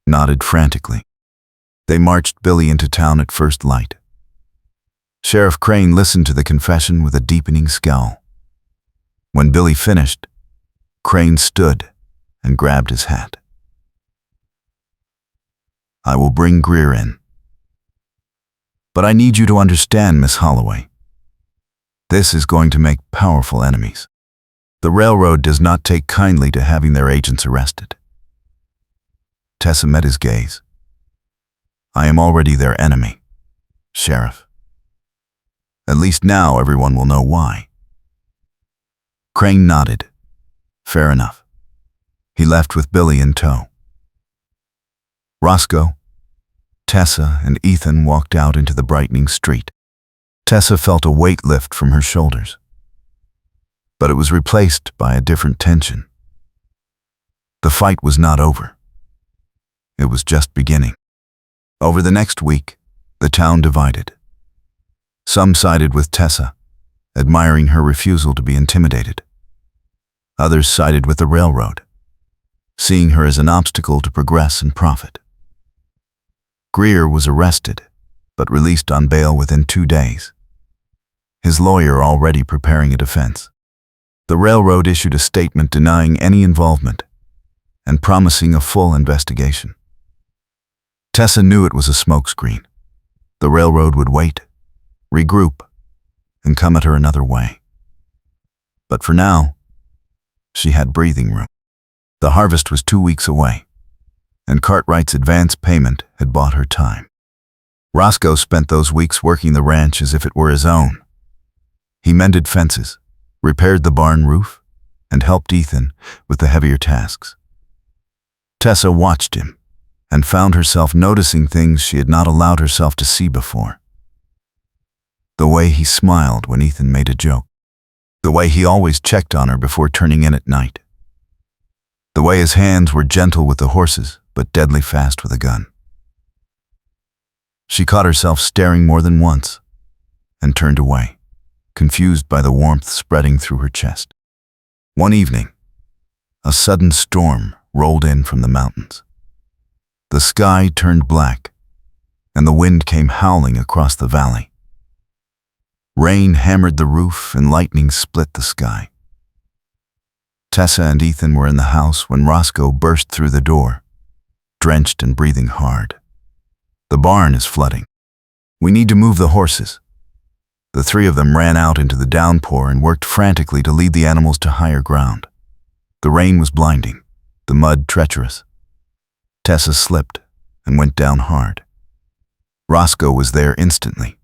nodded frantically. They marched Billy into town at first light. Sheriff Crane listened to the confession with a deepening scowl. When Billy finished, Crane stood and grabbed his hat. "I will bring Greer in. But I need you to understand, Miss Holloway. This is going to make powerful enemies. The railroad does not take kindly to having their agents arrested." Tessa met his gaze. "I am already their enemy, Sheriff. At least now everyone will know why." Crane nodded. Fair enough. He left with Billy in tow. Roscoe, Tessa, and Ethan walked out into the brightening street. Tessa felt a weight lift from her shoulders, but it was replaced by a different tension. The fight was not over. It was just beginning. Over the next week, the town divided. Some sided with Tessa, admiring her refusal to be intimidated. Others sided with the railroad, seeing her as an obstacle to progress and profit. Greer was arrested, but released on bail within 2 days, his lawyer already preparing a defense. The railroad issued a statement denying any involvement and promising a full investigation. Tessa knew it was a smokescreen. The railroad would wait, regroup, and come at her another way. But for now, she had breathing room. The harvest was 2 weeks away, and Cartwright's advance payment had bought her time. Roscoe spent those weeks working the ranch as if it were his own. He mended fences, repaired the barn roof, and helped Ethan with the heavier tasks. Tessa watched him and found herself noticing things she had not allowed herself to see before. The way he smiled when Ethan made a joke. The way he always checked on her before turning in at night. The way his hands were gentle with the horses, but deadly fast with a gun. She caught herself staring more than once and turned away, confused by the warmth spreading through her chest. One evening, a sudden storm rolled in from the mountains. The sky turned black, and the wind came howling across the valley. Rain hammered the roof and lightning split the sky. Tessa and Ethan were in the house when Roscoe burst through the door, drenched and breathing hard. "The barn is flooding. We need to move the horses." The three of them ran out into the downpour and worked frantically to lead the animals to higher ground. The rain was blinding, the mud treacherous. Tessa slipped and went down hard. Roscoe was there instantly,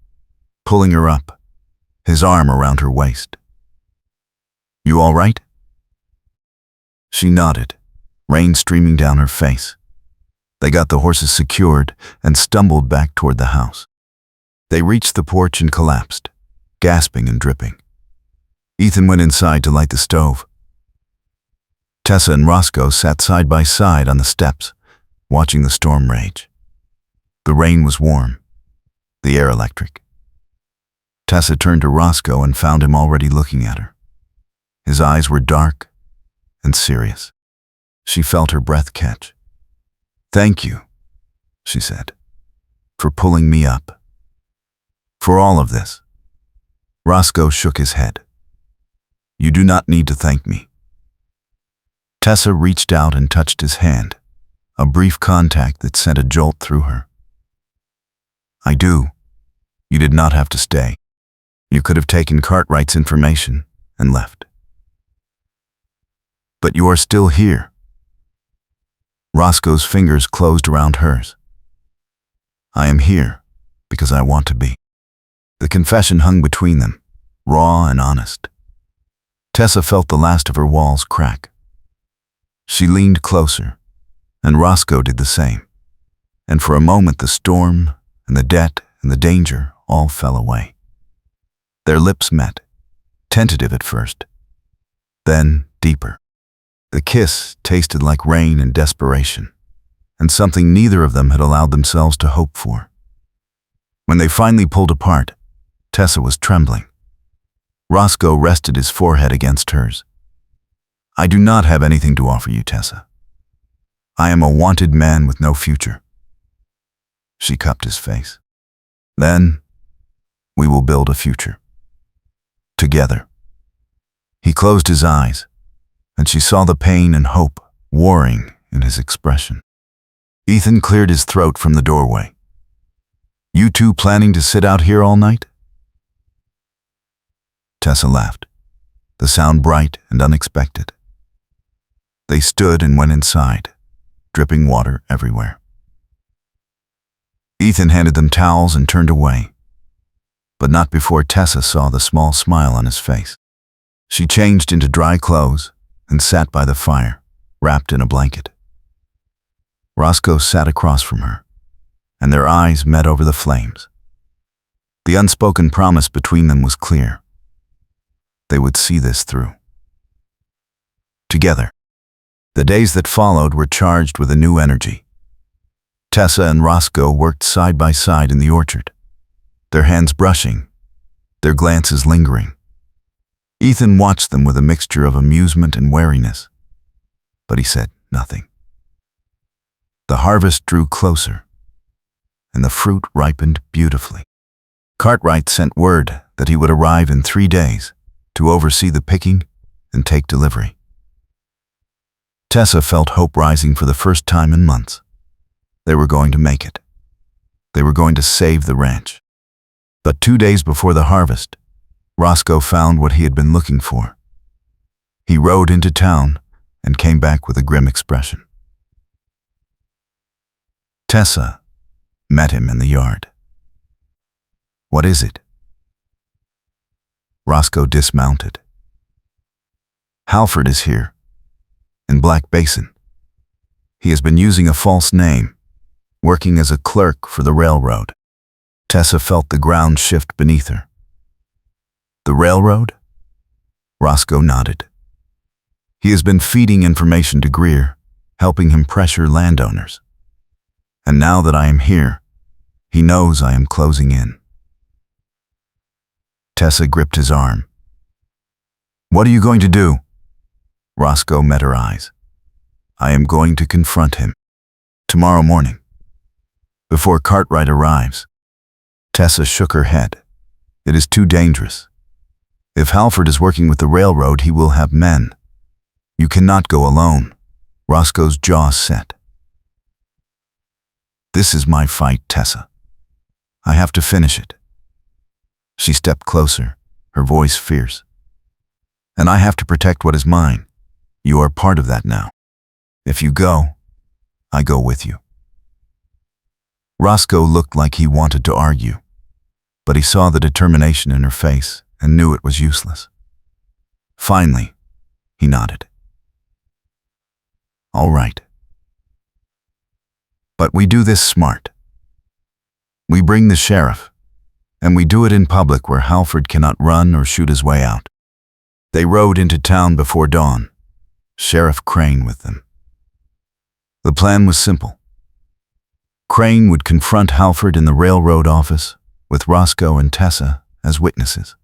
pulling her up, his arm around her waist. "You all right?" She nodded, rain streaming down her face. They got the horses secured and stumbled back toward the house. They reached the porch and collapsed, gasping and dripping. Ethan went inside to light the stove. Tessa and Roscoe sat side by side on the steps, watching the storm rage. The rain was warm, the air electric. Tessa turned to Roscoe and found him already looking at her. His eyes were dark and serious. She felt her breath catch. "Thank you," she said, "for pulling me up. For all of this." Roscoe shook his head. "You do not need to thank me." Tessa reached out and touched his hand, a brief contact that sent a jolt through her. "I do. You did not have to stay. You could have taken Cartwright's information and left. But you are still here." Roscoe's fingers closed around hers. "I am here because I want to be." The confession hung between them, raw and honest. Tessa felt the last of her walls crack. She leaned closer, and Roscoe did the same. And for a moment the storm and the debt and the danger all fell away. Their lips met, tentative at first, then deeper. The kiss tasted like rain and desperation, and something neither of them had allowed themselves to hope for. When they finally pulled apart, Tessa was trembling. Roscoe rested his forehead against hers. "I do not have anything to offer you, Tessa. I am a wanted man with no future." She cupped his face. "Then, we will build a future. Together." He closed his eyes, and she saw the pain and hope warring in his expression. Ethan cleared his throat from the doorway. "You two planning to sit out here all night?" Tessa laughed, the sound bright and unexpected. They stood and went inside, dripping water everywhere. Ethan handed them towels and turned away, but not before Tessa saw the small smile on his face. She changed into dry clothes and sat by the fire, wrapped in a blanket. Roscoe sat across from her, and their eyes met over the flames. The unspoken promise between them was clear. They would see this through. Together. The days that followed were charged with a new energy. Tessa and Roscoe worked side by side in the orchard, their hands brushing, their glances lingering. Ethan watched them with a mixture of amusement and wariness, but he said nothing. The harvest drew closer, and the fruit ripened beautifully. Cartwright sent word that he would arrive in 3 days to oversee the picking and take delivery. Tessa felt hope rising for the first time in months. They were going to make it. They were going to save the ranch. But 2 days before the harvest, Roscoe found what he had been looking for. He rode into town and came back with a grim expression. Tessa met him in the yard. "What is it?" Roscoe dismounted. "Halford is here, in Black Basin. He has been using a false name, working as a clerk for the railroad." Tessa felt the ground shift beneath her. "The railroad?" Roscoe nodded. "He has been feeding information to Greer, helping him pressure landowners. And now that I am here, he knows I am closing in." Tessa gripped his arm. "What are you going to do?" Roscoe met her eyes. "I am going to confront him. Tomorrow morning, before Cartwright arrives." Tessa shook her head. "It is too dangerous. If Halford is working with the railroad, he will have men. You cannot go alone." Roscoe's jaw set. "This is my fight, Tessa. I have to finish it." She stepped closer, her voice fierce. "And I have to protect what is mine. You are part of that now. If you go, I go with you." Roscoe looked like he wanted to argue, but he saw the determination in her face and knew it was useless. Finally, he nodded. "All right. But we do this smart. We bring the sheriff, and we do it in public where Halford cannot run or shoot his way out." They rode into town before dawn, Sheriff Crane with them. The plan was simple. Crane would confront Halford in the railroad office with Roscoe and Tessa as witnesses.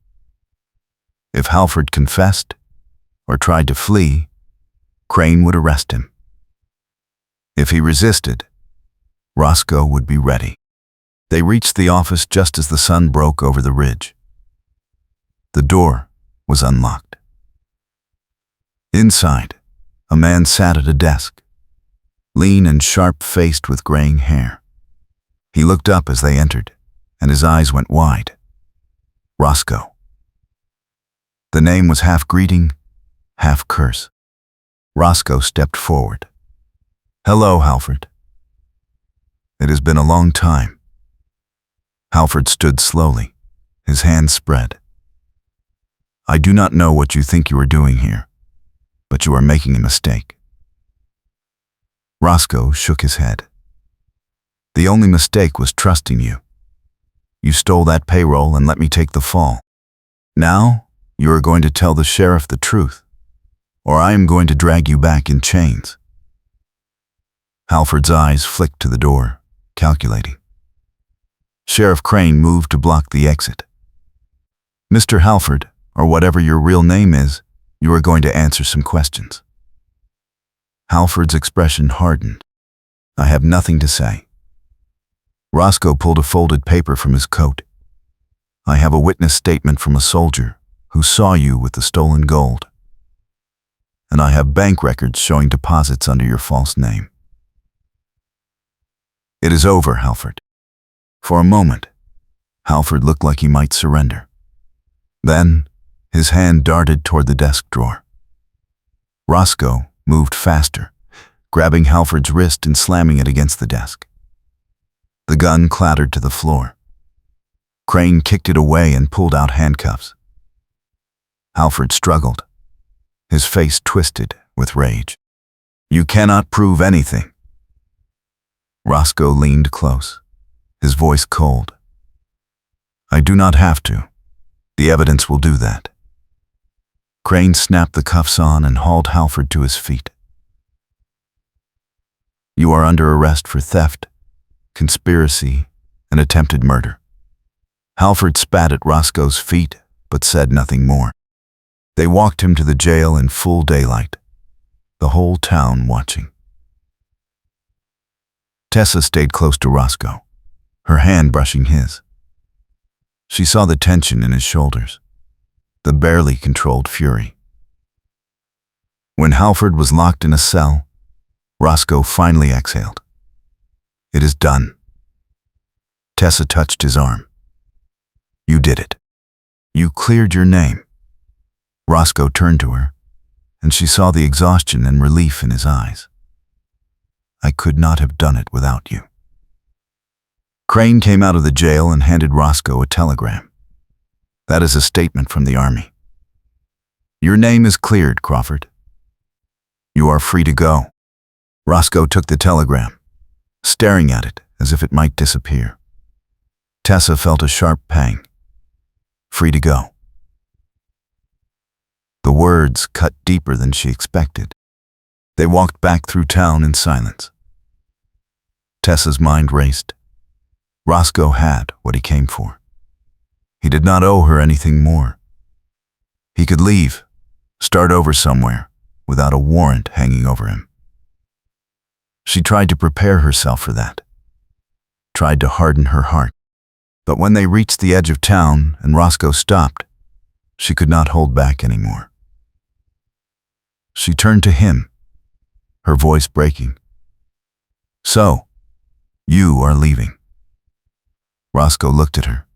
If Halford confessed or tried to flee, Crane would arrest him. If he resisted, Roscoe would be ready. They reached the office just as the sun broke over the ridge. The door was unlocked. Inside, a man sat at a desk, lean and sharp-faced with graying hair. He looked up as they entered, and his eyes went wide. Roscoe. The name was half greeting, half curse. Roscoe stepped forward. "Hello, Halford. It has been a long time." Halford stood slowly, his hands spread. "I do not know what you think you are doing here, but you are making a mistake." Roscoe shook his head. "The only mistake was trusting you. You stole that payroll and let me take the fall. Now, you are going to tell the sheriff the truth, or I am going to drag you back in chains." Halford's eyes flicked to the door, calculating. Sheriff Crane moved to block the exit. "Mr. Halford, or whatever your real name is, you are going to answer some questions." Halford's expression hardened. "I have nothing to say." Roscoe pulled a folded paper from his coat. "I have a witness statement from a soldier who saw you with the stolen gold. And I have bank records showing deposits under your false name." "It is over, Halford." For a moment, Halford looked like he might surrender. Then, his hand darted toward the desk drawer. Roscoe moved faster, grabbing Halford's wrist and slamming it against the desk. The gun clattered to the floor. Crane kicked it away and pulled out handcuffs. Halford struggled, his face twisted with rage. "You cannot prove anything." Roscoe leaned close, his voice cold. "I do not have to. The evidence will do that." Crane snapped the cuffs on and hauled Halford to his feet. "You are under arrest for theft, conspiracy, and attempted murder." Halford spat at Roscoe's feet, but said nothing more. They walked him to the jail in full daylight, the whole town watching. Tessa stayed close to Roscoe, her hand brushing his. She saw the tension in his shoulders, the barely controlled fury. When Halford was locked in a cell, Roscoe finally exhaled. "It is done." Tessa touched his arm. You did it. You cleared your name. Roscoe turned to her, and she saw the exhaustion and relief in his eyes. I could not have done it without you. Crane came out of the jail and handed Roscoe a telegram. That is a statement from the army. Your name is cleared, Crawford. You are free to go. Roscoe took the telegram, staring at it as if it might disappear. Tessa felt a sharp pang. Free to go. The words cut deeper than she expected. They walked back through town in silence. Tessa's mind raced. Roscoe had what he came for. He did not owe her anything more. He could leave, start over somewhere, without a warrant hanging over him. She tried to prepare herself for that, tried to harden her heart. But when they reached the edge of town and Roscoe stopped, she could not hold back anymore. She turned to him, her voice breaking. So, you are leaving. Roscoe looked at her,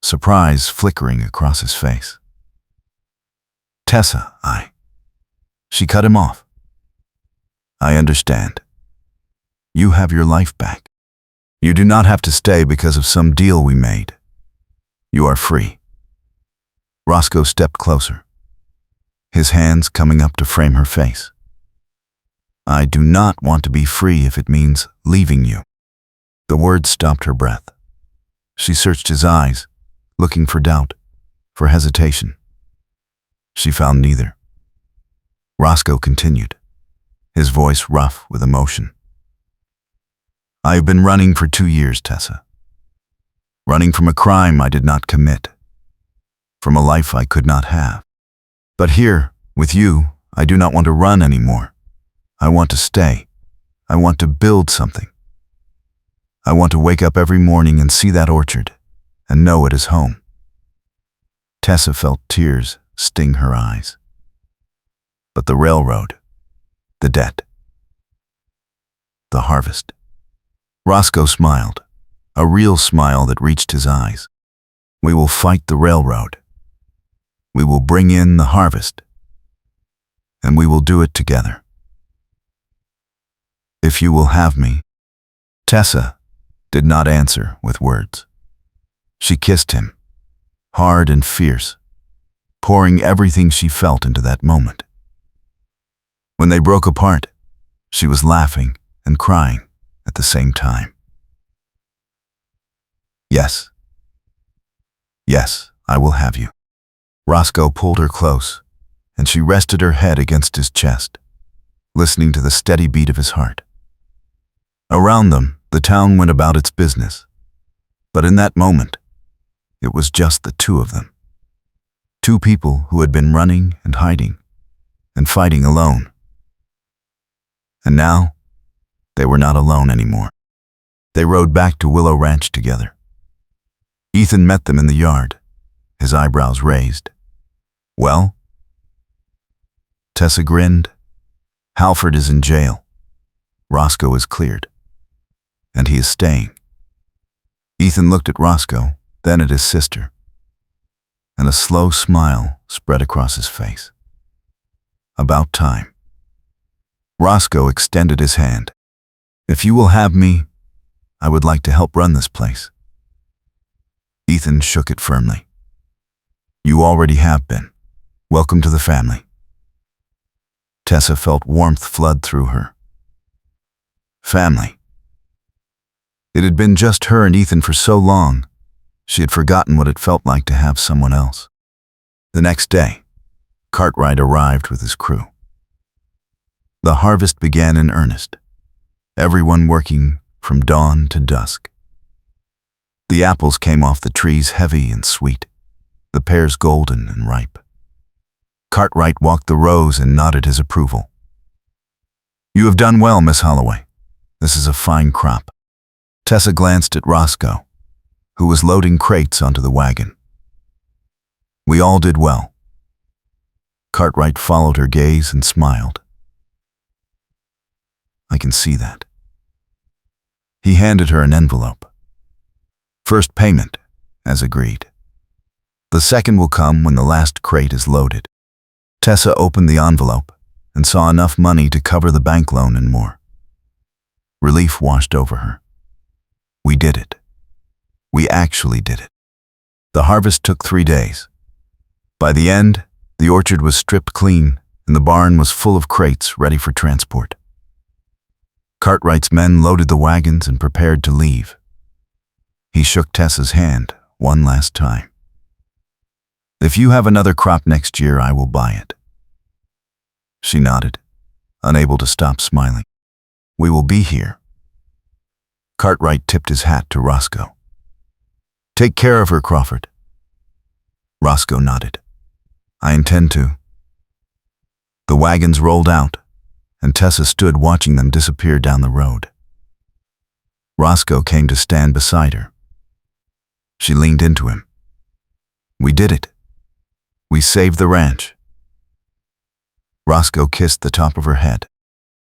surprise flickering across his face. Tessa, She cut him off. I understand. You have your life back. You do not have to stay because of some deal we made. You are free. Roscoe stepped closer, his hands coming up to frame her face. I do not want to be free if it means leaving you. The words stopped her breath. She searched his eyes, looking for doubt, for hesitation. She found neither. Roscoe continued, his voice rough with emotion. I have been running for 2 years, Tessa. Running from a crime I did not commit, from a life I could not have. But here, with you, I do not want to run anymore. I want to stay. I want to build something. I want to wake up every morning and see that orchard, and know it is home. Tessa felt tears sting her eyes. But the railroad, the debt, the harvest. Roscoe smiled, a real smile that reached his eyes. We will fight the railroad. We will bring in the harvest. And we will do it together. If you will have me. Tessa did not answer with words. She kissed him, hard and fierce, pouring everything she felt into that moment. When they broke apart, she was laughing and crying at the same time. Yes. Yes, I will have you. Roscoe pulled her close, and she rested her head against his chest, listening to the steady beat of his heart. Around them, the town went about its business, but in that moment, it was just the two of them. Two people who had been running and hiding and fighting alone. And now, they were not alone anymore. They rode back to Willow Ranch together. Ethan met them in the yard, his eyebrows raised. Well? Tessa grinned. Halford is in jail. Roscoe is cleared. And he is staying. Ethan looked at Roscoe, then at his sister, and a slow smile spread across his face. About time. Roscoe extended his hand. If you will have me, I would like to help run this place. Ethan shook it firmly. You already have been. Welcome to the family. Tessa felt warmth flood through her. Family. It had been just her and Ethan for so long, she had forgotten what it felt like to have someone else. The next day, Cartwright arrived with his crew. The harvest began in earnest, everyone working from dawn to dusk. The apples came off the trees heavy and sweet, the pears golden and ripe. Cartwright walked the rows and nodded his approval. You have done well, Miss Holloway. This is a fine crop. Tessa glanced at Roscoe, who was loading crates onto the wagon. We all did well. Cartwright followed her gaze and smiled. I can see that. He handed her an envelope. First payment, as agreed. The second will come when the last crate is loaded. Tessa opened the envelope and saw enough money to cover the bank loan and more. Relief washed over her. We did it. We actually did it. The harvest took 3 days. By the end, the orchard was stripped clean and the barn was full of crates ready for transport. Cartwright's men loaded the wagons and prepared to leave. He shook Tessa's hand one last time. If you have another crop next year, I will buy it. She nodded, unable to stop smiling. We will be here. Cartwright tipped his hat to Roscoe. Take care of her, Crawford. Roscoe nodded. I intend to. The wagons rolled out, and Tessa stood watching them disappear down the road. Roscoe came to stand beside her. She leaned into him. We did it. We saved the ranch. Roscoe kissed the top of her head.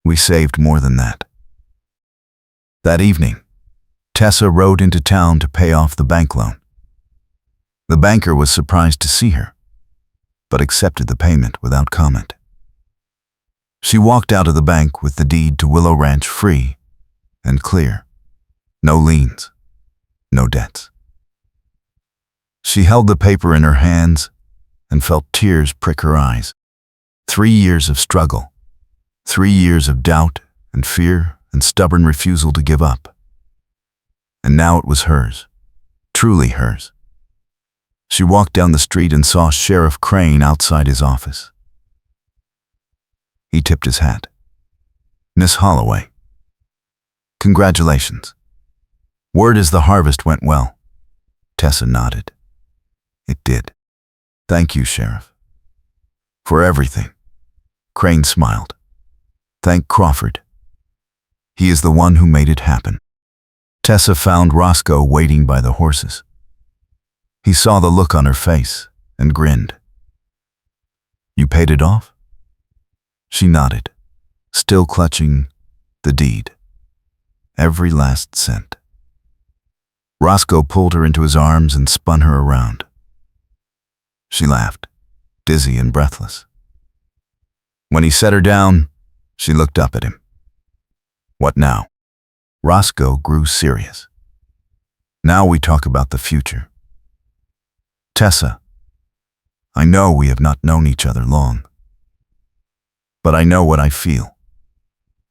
We saved more than that. That evening, Tessa rode into town to pay off the bank loan. The banker was surprised to see her, but accepted the payment without comment. She walked out of the bank with the deed to Willow Ranch free and clear. No liens, no debts. She held the paper in her hands and felt tears prick her eyes. 3 years of struggle, 3 years of doubt and fear and stubborn refusal to give up. And now it was hers, truly hers. She walked down the street and saw Sheriff Crane outside his office. He tipped his hat. Miss Holloway. Congratulations. Word is the harvest went well. Tessa nodded. It did. Thank you, Sheriff. For everything. Crane smiled. Thank Crawford. He is the one who made it happen. Tessa found Roscoe waiting by the horses. He saw the look on her face and grinned. You paid it off? She nodded, still clutching the deed. Every last cent. Roscoe pulled her into his arms and spun her around. She laughed, dizzy and breathless. When he set her down, she looked up at him. What now? Roscoe grew serious. Now we talk about the future. Tessa, I know we have not known each other long, but I know what I feel.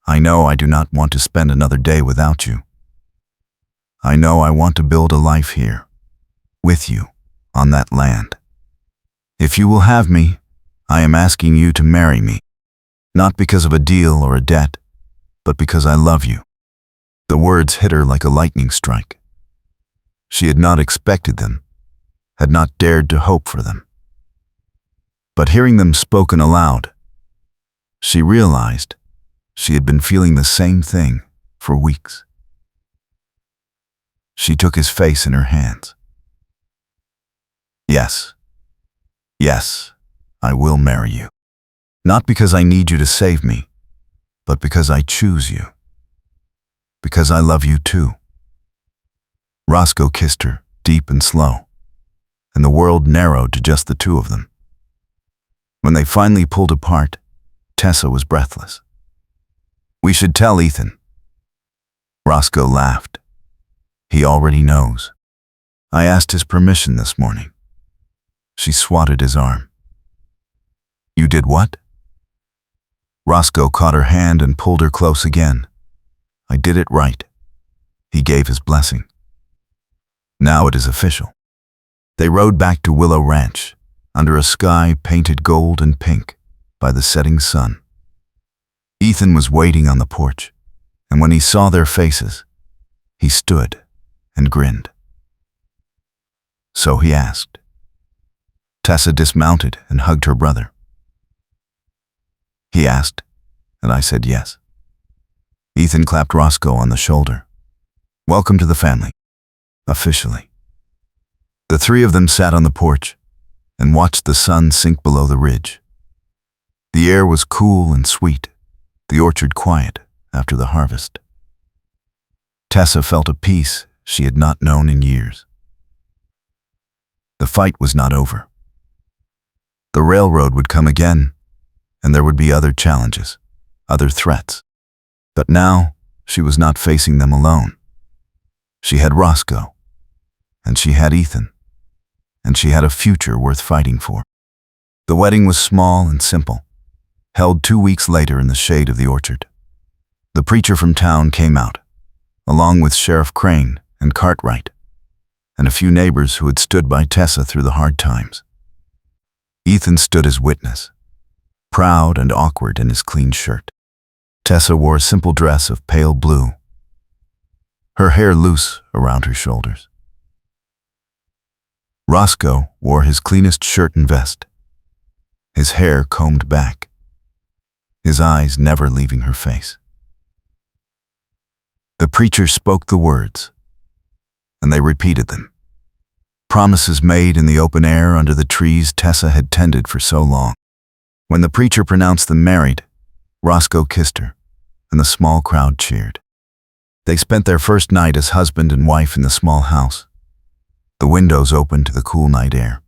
I know I do not want to spend another day without you. I know I want to build a life here, with you, on that land. If you will have me, I am asking you to marry me, not because of a deal or a debt, but because I love you. The words hit her like a lightning strike. She had not expected them, had not dared to hope for them. But hearing them spoken aloud, she realized she had been feeling the same thing for weeks. She took his face in her hands. Yes, yes, I will marry you. Not because I need you to save me, but because I choose you. Because I love you too. Roscoe kissed her, deep and slow, and the world narrowed to just the two of them. When they finally pulled apart, Tessa was breathless. We should tell Ethan. Roscoe laughed. He already knows. I asked his permission this morning. She swatted his arm. You did what? Roscoe caught her hand and pulled her close again. I did it right. He gave his blessing. Now it is official. They rode back to Willow Ranch, under a sky painted gold and pink by the setting sun. Ethan was waiting on the porch, and when he saw their faces, he stood and grinned. So he asked. Tessa dismounted and hugged her brother. He asked, and I said yes. Ethan clapped Roscoe on the shoulder. Welcome to the family, officially. The three of them sat on the porch and watched the sun sink below the ridge. The air was cool and sweet, the orchard quiet after the harvest. Tessa felt a peace she had not known in years. The fight was not over. The railroad would come again, and there would be other challenges, other threats. But now, she was not facing them alone. She had Roscoe, and she had Ethan, and she had a future worth fighting for. The wedding was small and simple, held 2 weeks later in the shade of the orchard. The preacher from town came out, along with Sheriff Crane and Cartwright, and a few neighbors who had stood by Tessa through the hard times. Ethan stood as witness, proud and awkward in his clean shirt. Tessa wore a simple dress of pale blue, her hair loose around her shoulders. Roscoe wore his cleanest shirt and vest, his hair combed back, his eyes never leaving her face. The preacher spoke the words, and they repeated them. Promises made in the open air under the trees Tessa had tended for so long. When the preacher pronounced them married, Roscoe kissed her, and the small crowd cheered. They spent their first night as husband and wife in the small house, the windows open to the cool night air.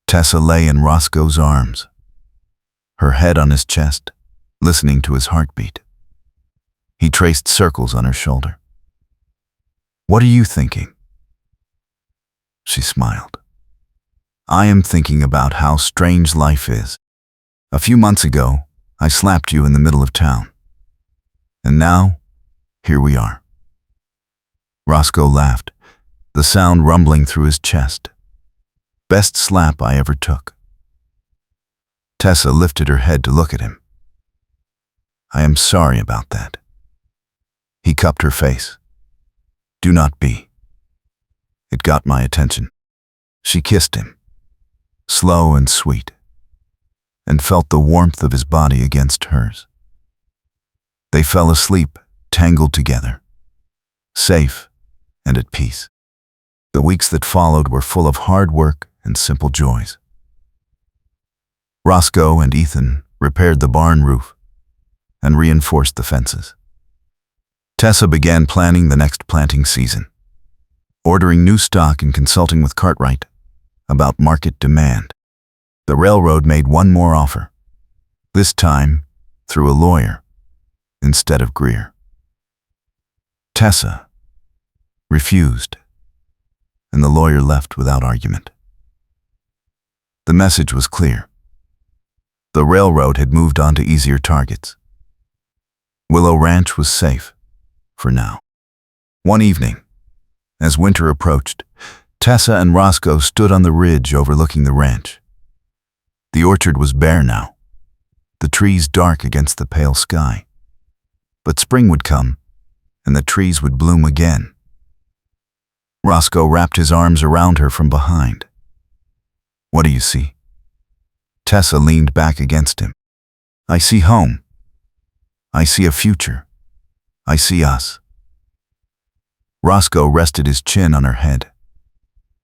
Tessa lay in Roscoe's arms, her head on his chest, listening to his heartbeat. He traced circles on her shoulder. "What are you thinking?" She smiled. "I am thinking about how strange life is. A few months ago, I slapped you in the middle of town. And now, here we are." Roscoe laughed, the sound rumbling through his chest. "Best slap I ever took." Tessa lifted her head to look at him. "I am sorry about that." He cupped her face. "Do not be." It got my attention. She kissed him, slow and sweet, and felt the warmth of his body against hers. They fell asleep, tangled together, safe and at peace. The weeks that followed were full of hard work and simple joys. Roscoe and Ethan repaired the barn roof and reinforced the fences. Tessa began planning the next planting season, ordering new stock and consulting with Cartwright about market demand. The railroad made one more offer, this time through a lawyer instead of Greer. Tessa refused, and the lawyer left without argument. The message was clear. The railroad had moved on to easier targets. Willow Ranch was safe, for now. One evening, as winter approached, Tessa and Roscoe stood on the ridge overlooking the ranch. The orchard was bare now, the trees dark against the pale sky. But spring would come, and the trees would bloom again. Roscoe wrapped his arms around her from behind. "What do you see?" Tessa leaned back against him. "I see home. I see a future. I see us." Roscoe rested his chin on her head.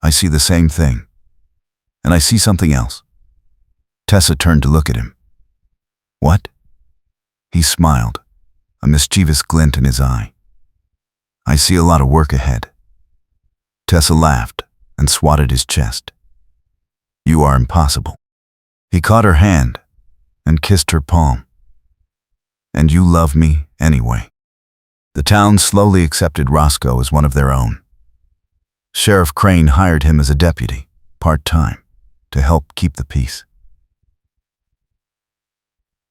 "I see the same thing. And I see something else." Tessa turned to look at him. "What?" He smiled, a mischievous glint in his eye. "I see a lot of work ahead." Tessa laughed and swatted his chest. "You are impossible." He caught her hand and kissed her palm. "And you love me anyway." The town slowly accepted Roscoe as one of their own. Sheriff Crane hired him as a deputy, part-time, to help keep the peace.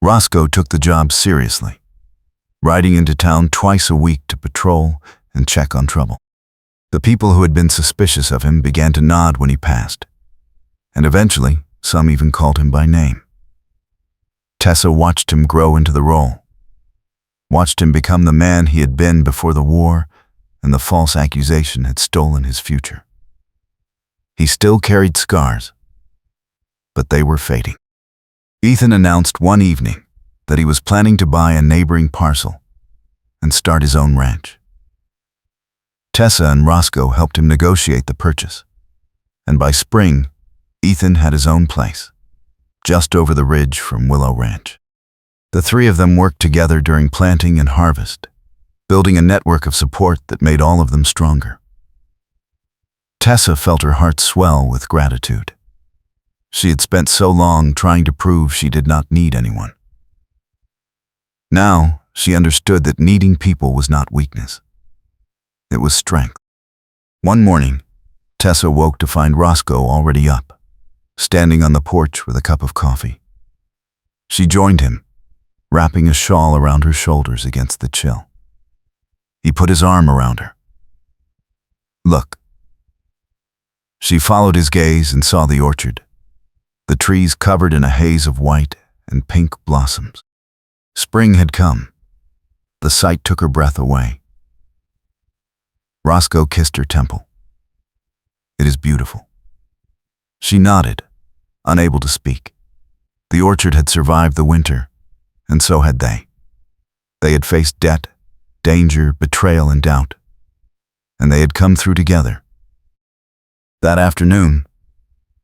Roscoe took the job seriously, riding into town twice a week to patrol and check on trouble. The people who had been suspicious of him began to nod when he passed, and eventually some even called him by name. Tessa watched him grow into the role, watched him become the man he had been before the war and the false accusation had stolen his future. He still carried scars, but they were fading. Ethan announced one evening that he was planning to buy a neighboring parcel and start his own ranch. Tessa and Roscoe helped him negotiate the purchase, and by spring, Ethan had his own place, just over the ridge from Willow Ranch. The three of them worked together during planting and harvest, building a network of support that made all of them stronger. Tessa felt her heart swell with gratitude. She had spent so long trying to prove she did not need anyone. Now, she understood that needing people was not weakness. It was strength. One morning, Tessa woke to find Roscoe already up, standing on the porch with a cup of coffee. She joined him, wrapping a shawl around her shoulders against the chill. He put his arm around her. "Look." She followed his gaze and saw the orchard, the trees covered in a haze of white and pink blossoms. Spring had come. The sight took her breath away. Roscoe kissed her temple. "It is beautiful." She nodded, unable to speak. The orchard had survived the winter, and so had they. They had faced debt, danger, betrayal, and doubt, and they had come through together. That afternoon,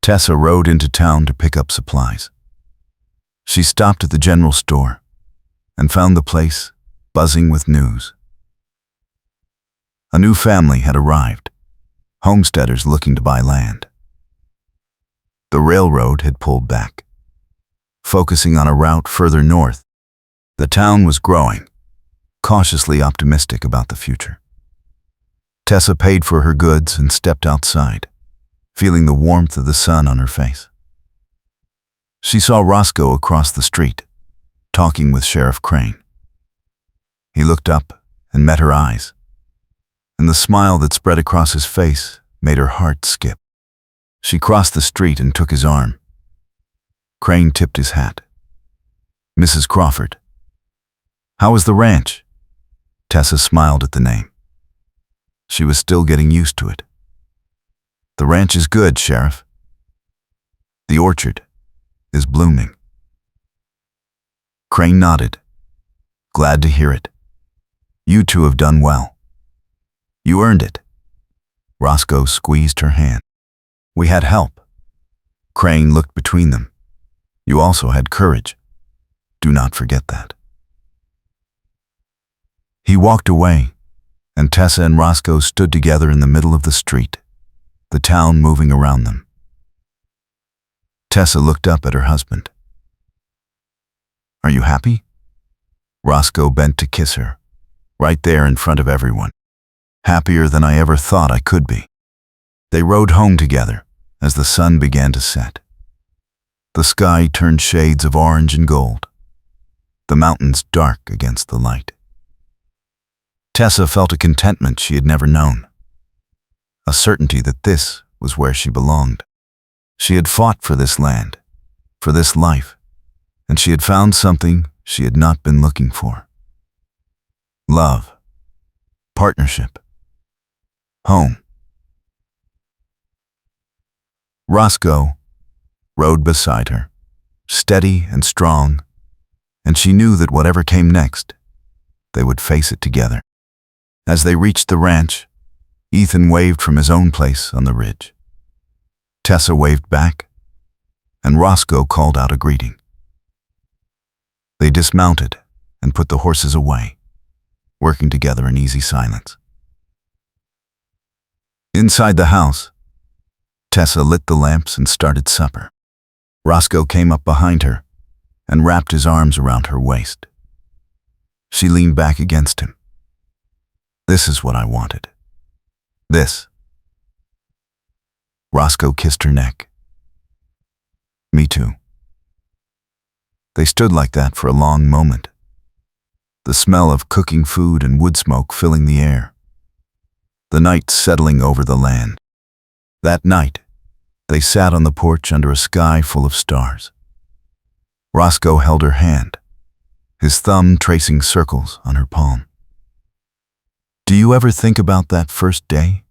Tessa rode into town to pick up supplies. She stopped at the general store and found the place buzzing with news. A new family had arrived, homesteaders looking to buy land. The railroad had pulled back, focusing on a route further north. The town was growing, cautiously optimistic about the future. Tessa paid for her goods and stepped outside, feeling the warmth of the sun on her face. She saw Roscoe across the street, talking with Sheriff Crane. He looked up and met her eyes, and the smile that spread across his face made her heart skip. She crossed the street and took his arm. Crane tipped his hat. "Mrs. Crawford." "How is the ranch?" Tessa smiled at the name. She was still getting used to it. "The ranch is good, Sheriff. The orchard is blooming." Crane nodded. "Glad to hear it. You two have done well. You earned it." Roscoe squeezed her hand. "We had help." Crane looked between them. "You also had courage. Do not forget that." He walked away, and Tessa and Roscoe stood together in the middle of the street, the town moving around them. Tessa looked up at her husband. "Are you happy?" Roscoe bent to kiss her, right there in front of everyone. "Happier than I ever thought I could be." They rode home together as the sun began to set. The sky turned shades of orange and gold, the mountains dark against the light. Tessa felt a contentment she had never known, a certainty that this was where she belonged. She had fought for this land, for this life, and she had found something she had not been looking for. Love, partnership, home. Roscoe rode beside her, steady and strong, and she knew that whatever came next, they would face it together. As they reached the ranch, Ethan waved from his own place on the ridge. Tessa waved back, and Roscoe called out a greeting. They dismounted and put the horses away, working together in easy silence. Inside the house, Tessa lit the lamps and started supper. Roscoe came up behind her and wrapped his arms around her waist. She leaned back against him. "This is what I wanted. This." Roscoe kissed her neck. "Me too." They stood like that for a long moment, the smell of cooking food and wood smoke filling the air, the night settling over the land. That night, they sat on the porch under a sky full of stars. Roscoe held her hand, his thumb tracing circles on her palm. "Do you ever think about that first day?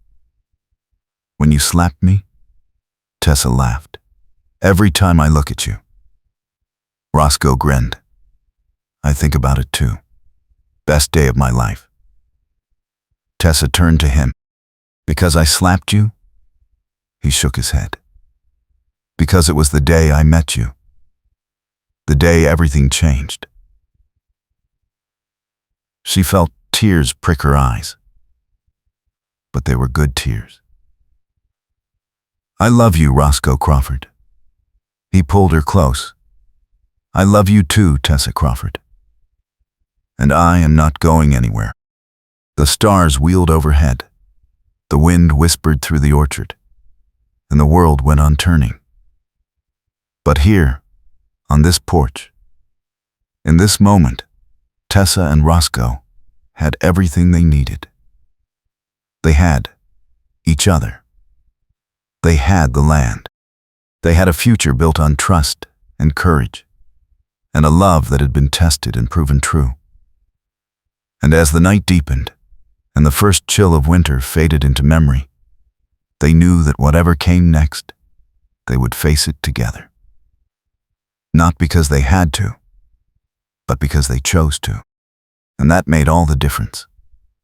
When you slapped me?" Tessa laughed. "Every time I look at you." Roscoe grinned. "I think about it too. Best day of my life." Tessa turned to him. "Because I slapped you?" He shook his head. "Because it was the day I met you. The day everything changed." She felt tears prick her eyes. But they were good tears. I love you, Roscoe Crawford. He pulled her close. I love you too, Tessa Crawford. And I am not going anywhere. The stars wheeled overhead. The wind whispered through the orchard, and the world went on turning. But here, on this porch, in this moment, Tessa and Roscoe had everything they needed. They had each other. They had the land. They had a future built on trust and courage, and a love that had been tested and proven true. And as the night deepened, and the first chill of winter faded into memory, they knew that whatever came next, they would face it together. Not because they had to, but because they chose to. And that made all the difference.